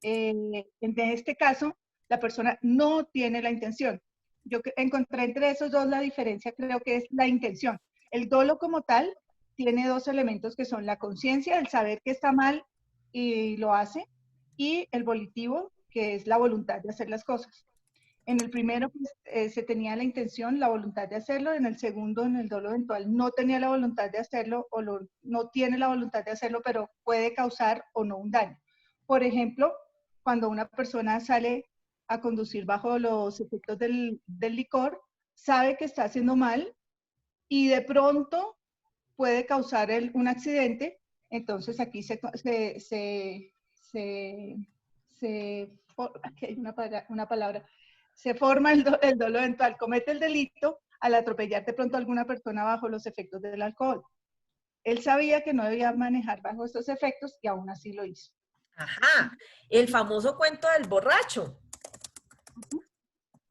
En este caso, la persona no tiene la intención. Yo encontré entre esos dos la diferencia, creo que es la intención. El dolo como tal tiene 2 elementos que son la conciencia, el saber que está mal y lo hace, y el volitivo, que es la voluntad de hacer las cosas. En el primero pues, se tenía la intención, la voluntad de hacerlo. En el segundo, en el dolo eventual, no tenía la voluntad de hacerlo o no tiene la voluntad de hacerlo, pero puede causar o no un daño. Por ejemplo, cuando una persona sale a conducir bajo los efectos del licor, sabe que está haciendo mal y de pronto puede causar un accidente. Entonces aquí se aquí hay una palabra, se forma el dolo eventual, comete el delito al atropellar de pronto a alguna persona bajo los efectos del alcohol. Él sabía que no debía manejar bajo estos efectos y aún así lo hizo. Ajá, el famoso cuento del borracho.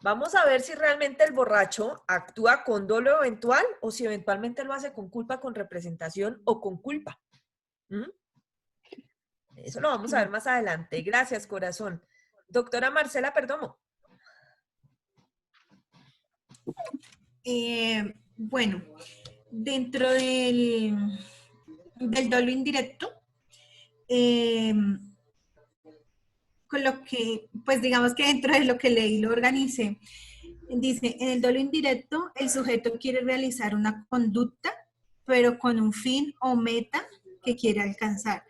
Vamos a ver si realmente el borracho actúa con dolo eventual o si eventualmente lo hace con culpa, con representación o con culpa. ¿Mm? Eso lo vamos a ver más adelante. Gracias, corazón. Doctora Marcela Perdomo. Bueno, dentro del dolo indirecto, con lo que, pues digamos que dentro de lo que leí lo organicé, dice, en el dolo indirecto, el sujeto quiere realizar una conducta, pero con un fin o meta que quiere alcanzar.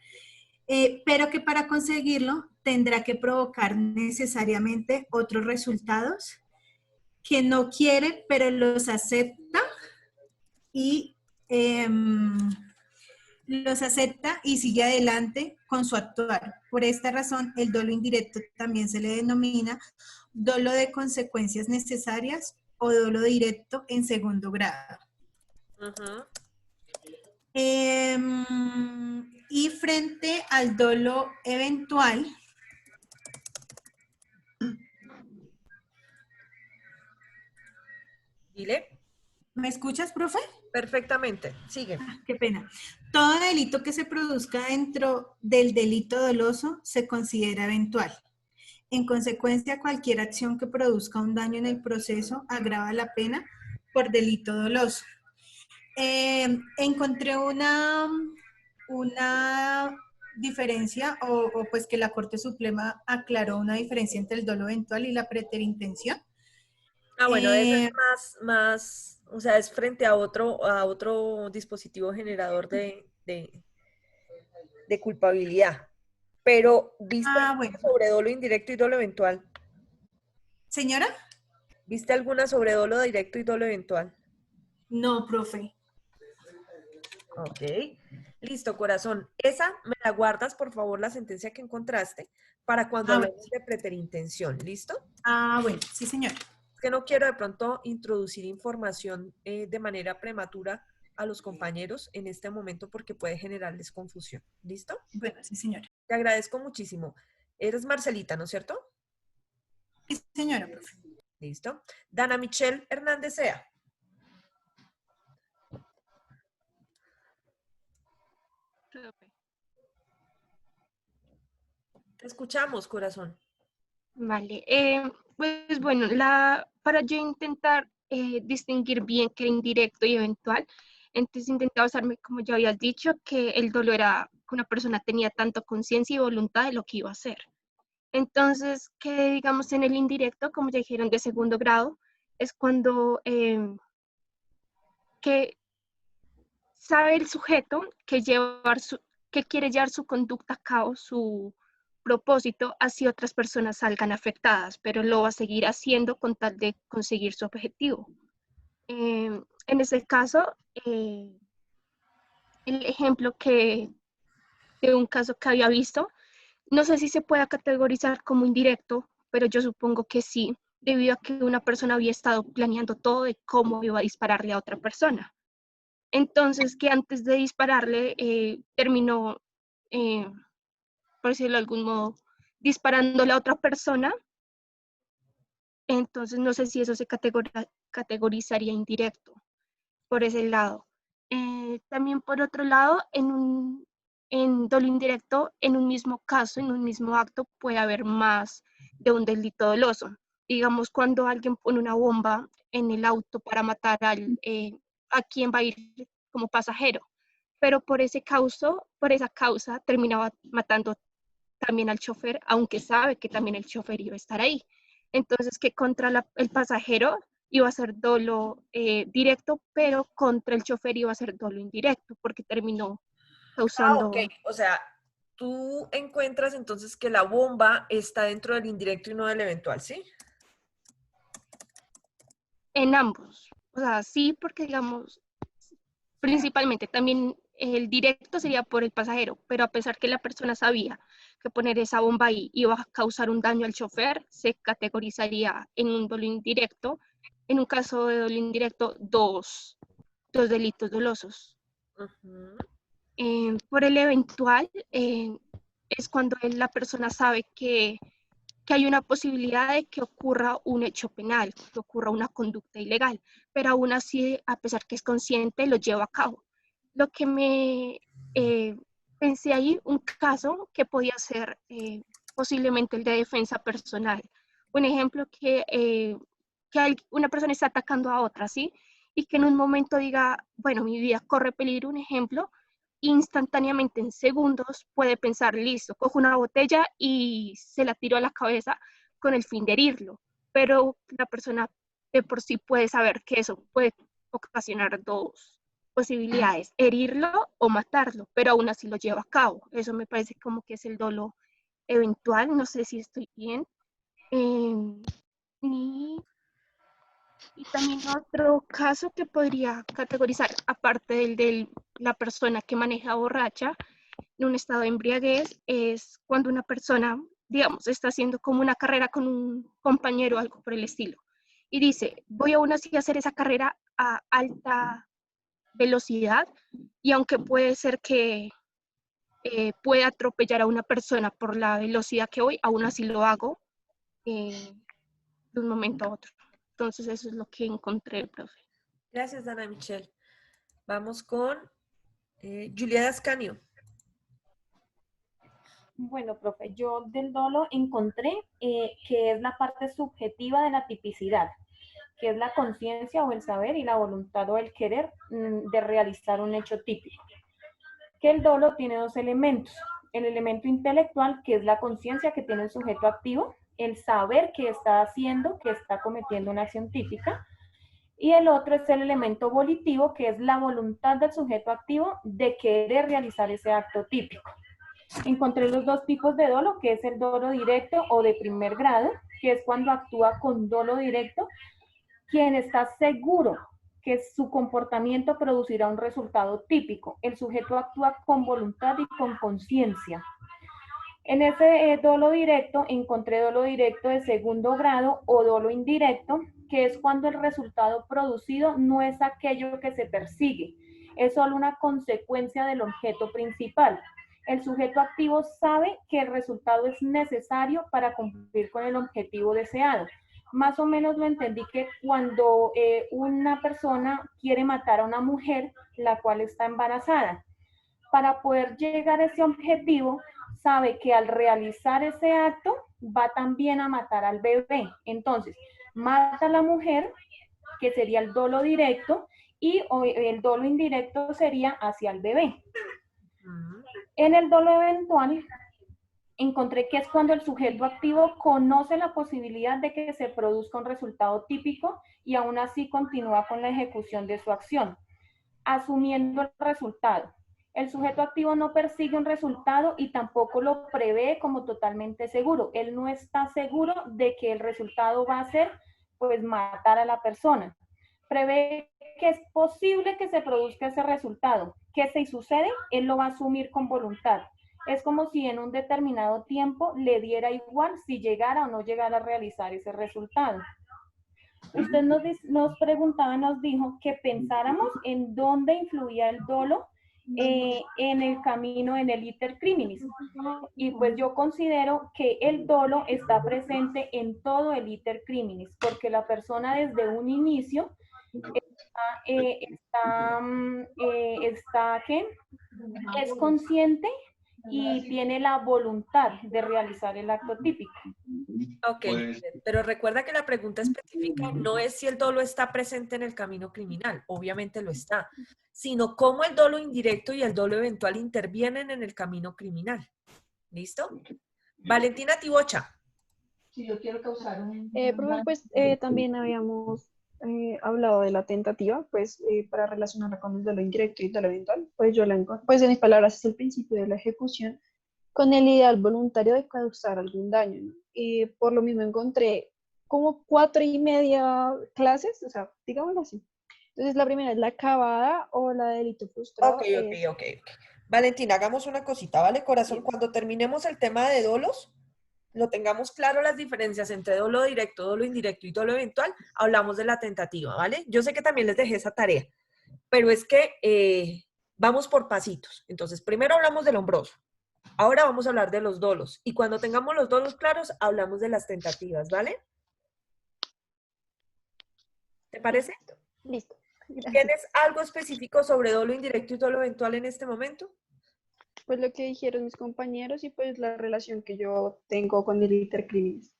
Pero que para conseguirlo tendrá que provocar necesariamente otros resultados que no quiere, pero los acepta y sigue adelante con su actuar. Por esta razón, el dolo indirecto también se le denomina dolo de consecuencias necesarias o dolo directo en segundo grado. Y frente al dolo eventual, Dile. ¿Me escuchas, profe? Perfectamente, sigue. Qué pena. Todo delito que se produzca dentro del delito doloso se considera eventual. En consecuencia, cualquier acción que produzca un daño en el proceso agrava la pena por delito doloso. Encontré una diferencia, o pues que la Corte Suprema aclaró una diferencia entre el dolo eventual y la preterintención. Ah, bueno, eso es más, o sea, es frente a otro dispositivo generador de culpabilidad. Pero, ¿viste alguna sobre dolo indirecto y dolo eventual? ¿Señora? ¿Viste alguna sobre dolo directo y dolo eventual? No, profe. Ok. Listo, corazón. Esa me la guardas, por favor, la sentencia que encontraste, para cuando hablemos de preterintención. ¿Listo? Ah, bueno, sí, señora. Es que no quiero de pronto introducir información de manera prematura a los compañeros en este momento porque puede generarles confusión. ¿Listo? Bueno, sí, señora. Te agradezco muchísimo. Eres Marcelita, ¿no es cierto? Sí, señora, profe. Listo. Dana Michelle Hernández Sea. Te escuchamos, corazón. Vale. Pues bueno, para yo intentar distinguir bien qué indirecto y eventual, entonces intenté basarme, como ya habías dicho, que el dolo era que una persona tenía tanto conciencia y voluntad de lo que iba a hacer. Entonces, que digamos en el indirecto, como ya dijeron, de segundo grado, es cuando que sabe el sujeto que quiere llevar su conducta a cabo, su propósito, así otras personas salgan afectadas, pero lo va a seguir haciendo con tal de conseguir su objetivo. En ese caso, el ejemplo de un caso que había visto, no sé si se pueda categorizar como indirecto, pero yo supongo que sí, debido a que una persona había estado planeando todo de cómo iba a dispararle a otra persona. Entonces, que antes de dispararle, terminó, por decirlo de algún modo, disparándole a otra persona. Entonces, no sé si eso se categorizaría indirecto por ese lado. También por otro lado, en dolo indirecto, en un mismo caso, en un mismo acto, puede haber más de un delito doloso. Digamos, cuando alguien pone una bomba en el auto para matar a quien va a ir como pasajero, pero por esa causa terminaba matando también al chofer, aunque sabe que también el chofer iba a estar ahí. Entonces, que contra el pasajero iba a ser dolo directo, pero contra el chofer iba a ser dolo indirecto, porque terminó causando... Ok, o sea, tú encuentras entonces que la bomba está dentro del indirecto y no del eventual, ¿sí? En ambos. O sea, sí, porque digamos, principalmente también el directo sería por el pasajero, pero a pesar que la persona sabía que poner esa bomba ahí iba a causar un daño al chofer, se categorizaría en un dolo indirecto. En un caso de dolo indirecto, dos delitos dolosos. Por el eventual, es cuando la persona sabe que hay una posibilidad de que ocurra un hecho penal, que ocurra una conducta ilegal, pero aún así, a pesar que es consciente, lo lleva a cabo. Lo que me pensé ahí, un caso que podía ser posiblemente el de defensa personal. Un ejemplo que una persona está atacando a otra, ¿sí? Y que en un momento diga, bueno, mi vida corre peligro, un ejemplo, instantáneamente en segundos puede pensar, listo, cojo una botella y se la tiro a la cabeza con el fin de herirlo, pero la persona de por sí puede saber que eso puede ocasionar dos posibilidades, herirlo o matarlo, pero aún así lo lleva a cabo. Eso me parece como que es el dolo eventual, no sé si estoy bien. Y también otro caso que podría categorizar, aparte del de la persona que maneja borracha en un estado de embriaguez, es cuando una persona, digamos, está haciendo como una carrera con un compañero o algo por el estilo, y dice, voy aún así a hacer esa carrera a alta velocidad, y aunque puede ser que pueda atropellar a una persona por la velocidad que voy, aún así lo hago de un momento a otro. Entonces eso es lo que encontré, profe. Gracias, Ana Michelle. Vamos con Julieta Ascanio. Bueno, profe, yo del dolo encontré que es la parte subjetiva de la tipicidad, que es la conciencia o el saber y la voluntad o el querer de realizar un hecho típico. Que el dolo tiene dos elementos. El elemento intelectual, que es la conciencia que tiene el sujeto activo, el saber que está haciendo, que está cometiendo una acción típica, y el otro es el elemento volitivo, que es la voluntad del sujeto activo de querer realizar ese acto típico. Encontré los dos tipos de dolo, que es el dolo directo o de primer grado, que es cuando actúa con dolo directo, quien está seguro que su comportamiento producirá un resultado típico. El sujeto actúa con voluntad y con conciencia. En ese dolo directo encontré dolo directo de segundo grado o dolo indirecto, que es cuando el resultado producido no es aquello que se persigue, es solo una consecuencia del objeto principal. El sujeto activo sabe que el resultado es necesario para cumplir con el objetivo deseado. Más o menos lo entendí que cuando una persona quiere matar a una mujer, la cual está embarazada, para poder llegar a ese objetivo, sabe que al realizar ese acto va también a matar al bebé. Entonces, mata a la mujer, que sería el dolo directo, y el dolo indirecto sería hacia el bebé. En el dolo eventual, encontré que es cuando el sujeto activo conoce la posibilidad de que se produzca un resultado típico y aún así continúa con la ejecución de su acción, asumiendo el resultado. El sujeto activo no persigue un resultado y tampoco lo prevé como totalmente seguro. Él no está seguro de que el resultado va a ser, pues, matar a la persona. Prevé que es posible que se produzca ese resultado. Que si sucede, él lo va a asumir con voluntad. Es como si en un determinado tiempo le diera igual si llegara o no llegara a realizar ese resultado. Usted nos preguntaba, nos dijo que pensáramos en dónde influía el dolo en el camino, en el iter criminis. Y pues yo considero que el dolo está presente en todo el iter criminis, porque la persona desde un inicio es consciente y tiene la voluntad de realizar el acto típico. Ok, pero recuerda que la pregunta específica no es si el dolo está presente en el camino criminal, obviamente lo está, sino cómo el dolo indirecto y el dolo eventual intervienen en el camino criminal. ¿Listo? Valentina Tibocha. Si yo quiero causar un... Profe, pues también habíamos hablado de la tentativa, pues para relacionarla con el dolo indirecto y el dolo eventual, pues yo la encontré, pues en mis palabras es el principio de la ejecución con el ideal voluntario de causar algún daño, ¿no? Y por lo mismo encontré como 4 y media clases, o sea, digámoslo así, Entonces, la primera es la acabada o la delito frustrado. Ok. Valentina, hagamos una cosita, ¿vale, corazón? Cuando terminemos el tema de dolos, lo tengamos claro las diferencias entre dolo directo, dolo indirecto y dolo eventual, hablamos de la tentativa, ¿vale? Yo sé que también les dejé esa tarea, pero es que vamos por pasitos. Entonces, primero hablamos del lombroso, ahora vamos a hablar de los dolos, y cuando tengamos los dolos claros, hablamos de las tentativas, ¿vale? ¿Te parece? Listo. Gracias. ¿Tienes algo específico sobre dolo indirecto y dolo eventual en este momento? Pues lo que dijeron mis compañeros y pues la relación que yo tengo con el intercriminis.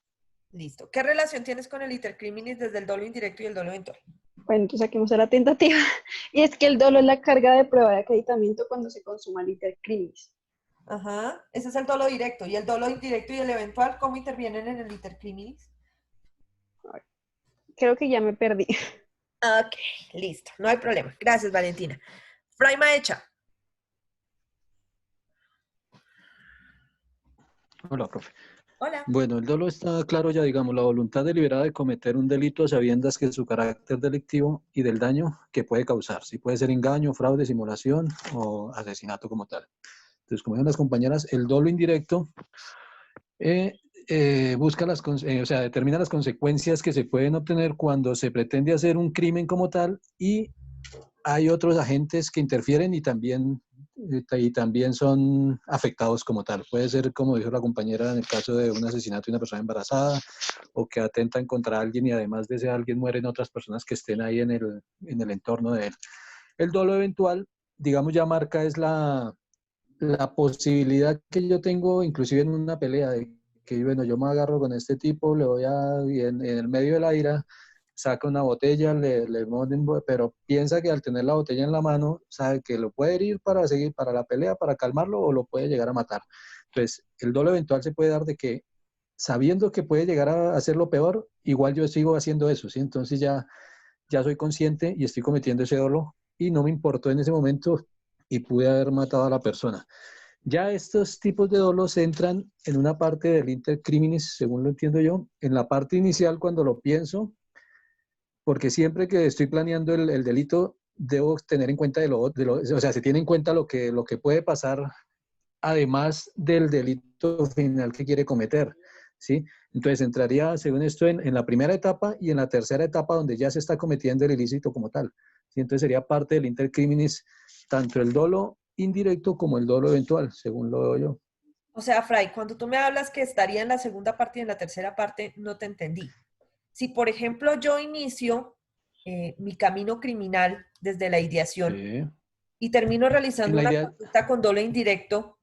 Listo. ¿Qué relación tienes con el intercriminis desde el dolo indirecto y el dolo eventual? Bueno, entonces saquemos a la tentativa. Y es que el dolo es la carga de prueba de acreditamiento cuando se consuma el intercriminis. Ajá, ese es el dolo directo. ¿Y el dolo indirecto y el eventual cómo intervienen en el intercriminis? Creo que ya me perdí. Ok, listo. No hay problema. Gracias, Valentina. Fray Maecha. Hola, profe. Hola. Bueno, el dolo está claro ya, digamos, la voluntad deliberada de cometer un delito a sabiendas que su carácter delictivo y del daño que puede causar. Si puede ser engaño, fraude, simulación o asesinato como tal. Entonces, como dijeron las compañeras, el dolo indirecto busca determina las consecuencias que se pueden obtener cuando se pretende hacer un crimen como tal y hay otros agentes que interfieren y también son afectados como tal. Puede ser, como dijo la compañera, en el caso de un asesinato de una persona embarazada o que atentan contra alguien y además de ese alguien mueren otras personas que estén ahí en el entorno de él. El dolo eventual, digamos, ya marca es la posibilidad que yo tengo, inclusive en una pelea, de que bueno, yo me agarro con este tipo, y en el medio de la ira, saca una botella, le ponen, pero piensa que al tener la botella en la mano, sabe que lo puede herir para seguir, para la pelea, para calmarlo, o lo puede llegar a matar. Entonces, el dolo eventual se puede dar de que, sabiendo que puede llegar a hacerlo peor, igual yo sigo haciendo eso, ¿sí? Entonces ya soy consciente y estoy cometiendo ese dolo, y no me importó en ese momento, y pude haber matado a la persona. Ya estos tipos de dolos entran en una parte del intercriminis, según lo entiendo yo, en la parte inicial cuando lo pienso, porque siempre que estoy planeando el delito, debo tener en cuenta o sea, se tiene en cuenta lo que puede pasar además del delito final que quiere cometer, ¿sí? Entonces entraría, según esto, en la primera etapa y en la tercera etapa donde ya se está cometiendo el ilícito como tal, ¿sí? Entonces sería parte del intercriminis, tanto el dolo indirecto como el dolo eventual, según lo veo yo. O sea, Fray, cuando tú me hablas que estaría en la segunda parte y en la tercera parte, no te entendí. Si, por ejemplo, yo inicio mi camino criminal desde la ideación y termino realizando una conducta con dolo indirecto,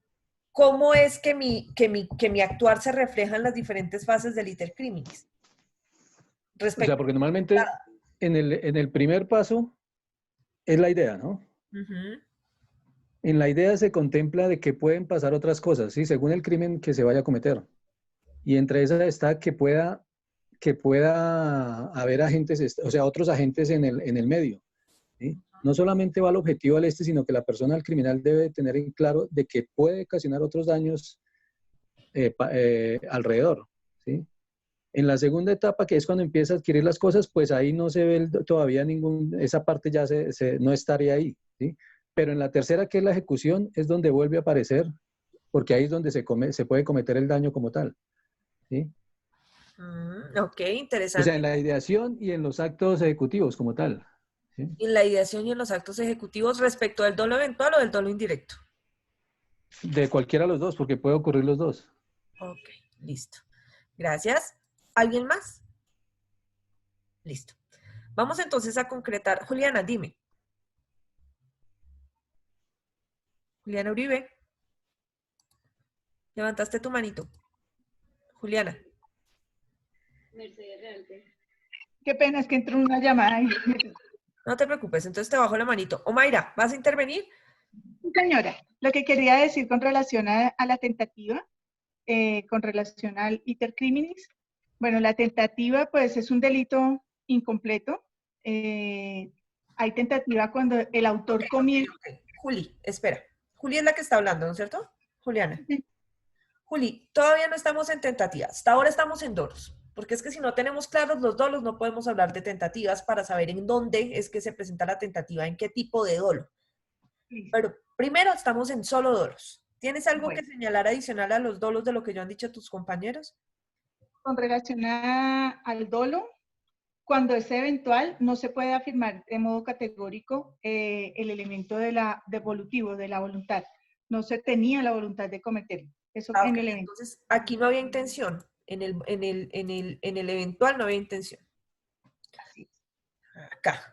¿cómo es que mi actuar se refleja en las diferentes fases del intercriminis? O sea, porque normalmente en el primer paso es la idea, ¿no? En la idea se contempla de que pueden pasar otras cosas, ¿sí? Según el crimen que se vaya a cometer. Y entre esas está que pueda haber agentes, o sea, otros agentes en el medio, ¿sí? No solamente va al objetivo al sino que la persona, el criminal, debe tener en claro de que puede ocasionar otros daños alrededor, ¿sí? En la segunda etapa, que es cuando empieza a adquirir las cosas, pues ahí no se ve todavía esa parte ya no estaría ahí, ¿sí? Pero en la tercera, que es la ejecución, es donde vuelve a aparecer, porque ahí es donde se puede cometer el daño como tal, ¿sí? Ok, interesante. O sea, en la ideación y en los actos ejecutivos como tal, ¿sí? En la ideación y en los actos ejecutivos respecto del dolo eventual o del dolo indirecto. De cualquiera de los dos, porque puede ocurrir los dos. Ok, listo. Gracias. ¿Alguien más? Listo. Vamos entonces a concretar. Juliana, dime. Juliana Uribe. Levantaste tu manito. Juliana. Mercedes Realte. Qué pena, es que entró una llamada ahí. No te preocupes, entonces te bajo la manito. Omaira, ¿vas a intervenir? Señora, lo que quería decir con relación a la tentativa, con relación al intercriminis, bueno, la tentativa pues es un delito incompleto. Hay tentativa cuando el autor comienza... Juli, espera. Juli es la que está hablando, ¿no es cierto? Juliana. Sí. Juli, todavía no estamos en tentativa. Hasta ahora estamos en dolos. porque es que si no tenemos claros los dolos, no podemos hablar de tentativas para saber en dónde es que se presenta la tentativa, en qué tipo de dolo. Pero primero estamos en solo dolos. ¿Tienes algo Bueno. que señalar adicional a los dolos de lo que ya han dicho tus compañeros? Con relación al dolo, cuando es eventual, no se puede afirmar de modo categórico el elemento devolutivo, de la voluntad. No se tenía la voluntad de cometerlo. Eso en el evento. Entonces, aquí no había intención. En el eventual no había intención. Acá,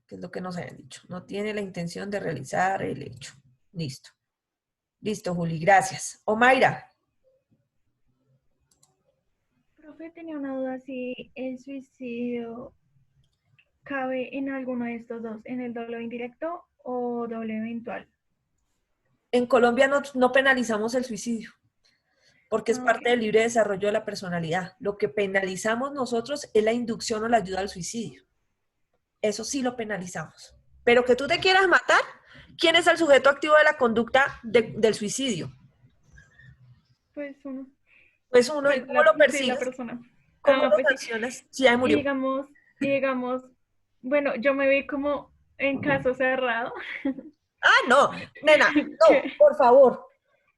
que es lo que nos habían dicho. No tiene la intención de realizar el hecho. Listo. Listo, Juli, gracias. Omaira. Profe, tenía una duda si el suicidio cabe en alguno de estos dos, en el dolo indirecto o doble eventual. En Colombia no penalizamos el suicidio, porque es parte del libre desarrollo de la personalidad. Lo que penalizamos nosotros es la inducción o la ayuda al suicidio. Eso sí lo penalizamos. Pero que tú te quieras matar, ¿quién es el sujeto activo de la conducta del suicidio? Pues uno. Pues uno, ¿y cómo lo persigues? Sí, la persona. ¿Cómo lo pues sancionas? Si ya murió. Y digamos, bueno, yo me vi como en caso cerrado. Ah, no, nena, no, por favor.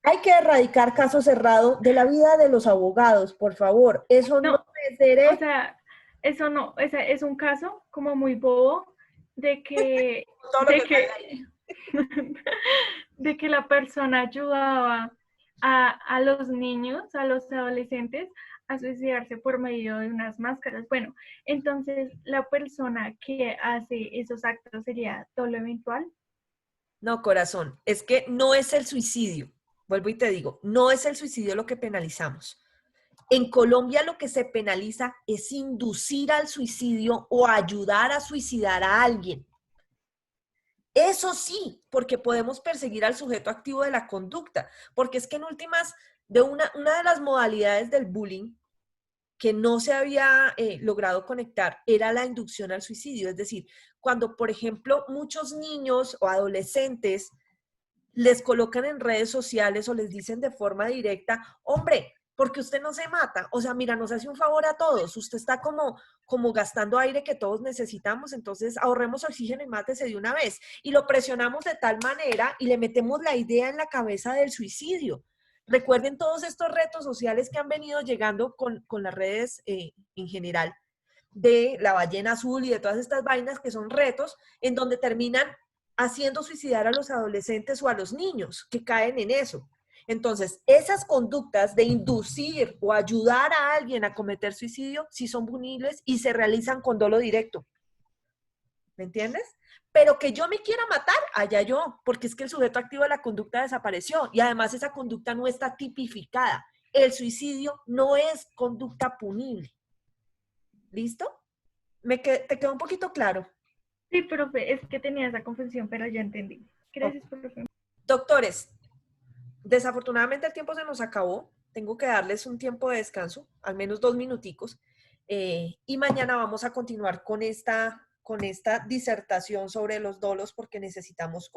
Hay que erradicar caso cerrado de la vida de los abogados, por favor. Eso no es derecho. O sea, eso no, o sea, es un caso como muy bobo de que, de que la persona ayudaba a los niños, a los adolescentes, a suicidarse por medio de unas máscaras. Bueno, entonces, ¿la persona que hace esos actos sería dolo eventual? No, corazón, es que no es el suicidio. Vuelvo y te digo, no es el suicidio lo que penalizamos. En Colombia lo que se penaliza es inducir al suicidio o ayudar a suicidar a alguien. Eso sí, porque podemos perseguir al sujeto activo de la conducta, porque es que en últimas, una de las modalidades del bullying que no se había logrado conectar era la inducción al suicidio. Es decir, cuando, por ejemplo, muchos niños o adolescentes les colocan en redes sociales o les dicen de forma directa, hombre, porque usted no se mata, o sea, mira, nos hace un favor a todos, usted está como gastando aire que todos necesitamos, entonces ahorremos oxígeno y mátese de una vez. Y lo presionamos de tal manera y le metemos la idea en la cabeza del suicidio. Recuerden todos estos retos sociales que han venido llegando con las redes en general, de la ballena azul y de todas estas vainas que son retos en donde terminan haciendo suicidar a los adolescentes o a los niños que caen en eso. Entonces, esas conductas de inducir o ayudar a alguien a cometer suicidio sí son punibles y se realizan con dolo directo. ¿Me entiendes? Pero que yo me quiera matar, allá yo, porque es que el sujeto activo de la conducta desapareció y además esa conducta no está tipificada. El suicidio no es conducta punible. ¿Listo? ¿Te quedó un poquito claro? Sí, profe, es que tenía esa confusión, pero ya entendí. Gracias, profe. Doctores, desafortunadamente el tiempo se nos acabó. Tengo que darles un tiempo de descanso, al menos 2 minuticos. Y mañana vamos a continuar con esta disertación sobre los dolos porque necesitamos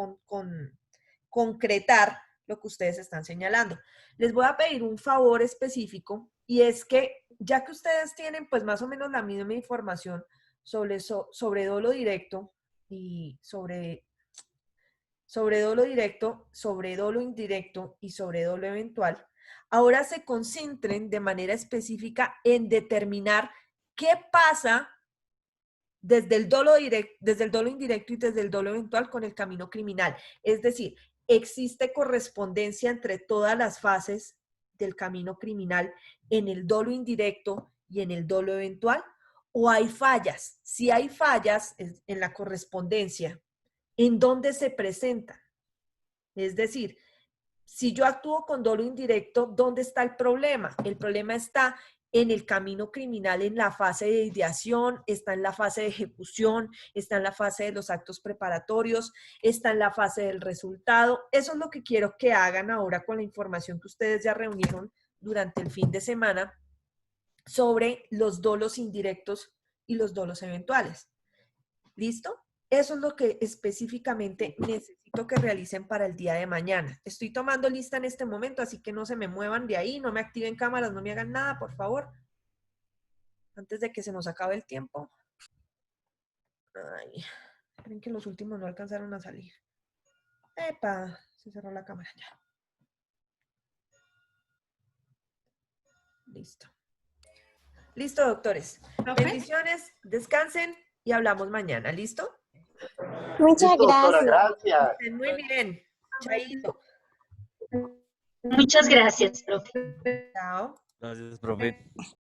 concretar lo que ustedes están señalando. Les voy a pedir un favor específico y es que ya que ustedes tienen pues más o menos la misma información sobre dolo directo y sobre dolo directo, sobre dolo indirecto y sobre dolo eventual, ahora se concentren de manera específica en determinar qué pasa desde el dolo indirecto y desde el dolo eventual con el camino criminal. Es decir, ¿existe correspondencia entre todas las fases del camino criminal en el dolo indirecto y en el dolo eventual? ¿O hay fallas? Si hay fallas en la correspondencia, ¿en dónde se presentan? Es decir, si yo actúo con dolo indirecto, ¿dónde está el problema? El problema está en el camino criminal, en la fase de ideación, está en la fase de ejecución, está en la fase de los actos preparatorios, está en la fase del resultado. Eso es lo que quiero que hagan ahora con la información que ustedes ya reunieron durante el fin de semana sobre los dolos indirectos y los dolos eventuales. ¿Listo? Eso es lo que específicamente necesito que realicen para el día de mañana. Estoy tomando lista en este momento, así que no se me muevan de ahí, no me activen cámaras, no me hagan nada, por favor. antes de que se nos acabe el tiempo. Ay, creen que los últimos no alcanzaron a salir. ¡Epa! Se cerró la cámara ya. Listo. Listo, doctores. Bendiciones, descansen y hablamos mañana. ¿Listo? Muchas Listo, doctora, gracias. gracias. Estén muy bien. Chaito. Muchas gracias, profe. Chao. Gracias, profe.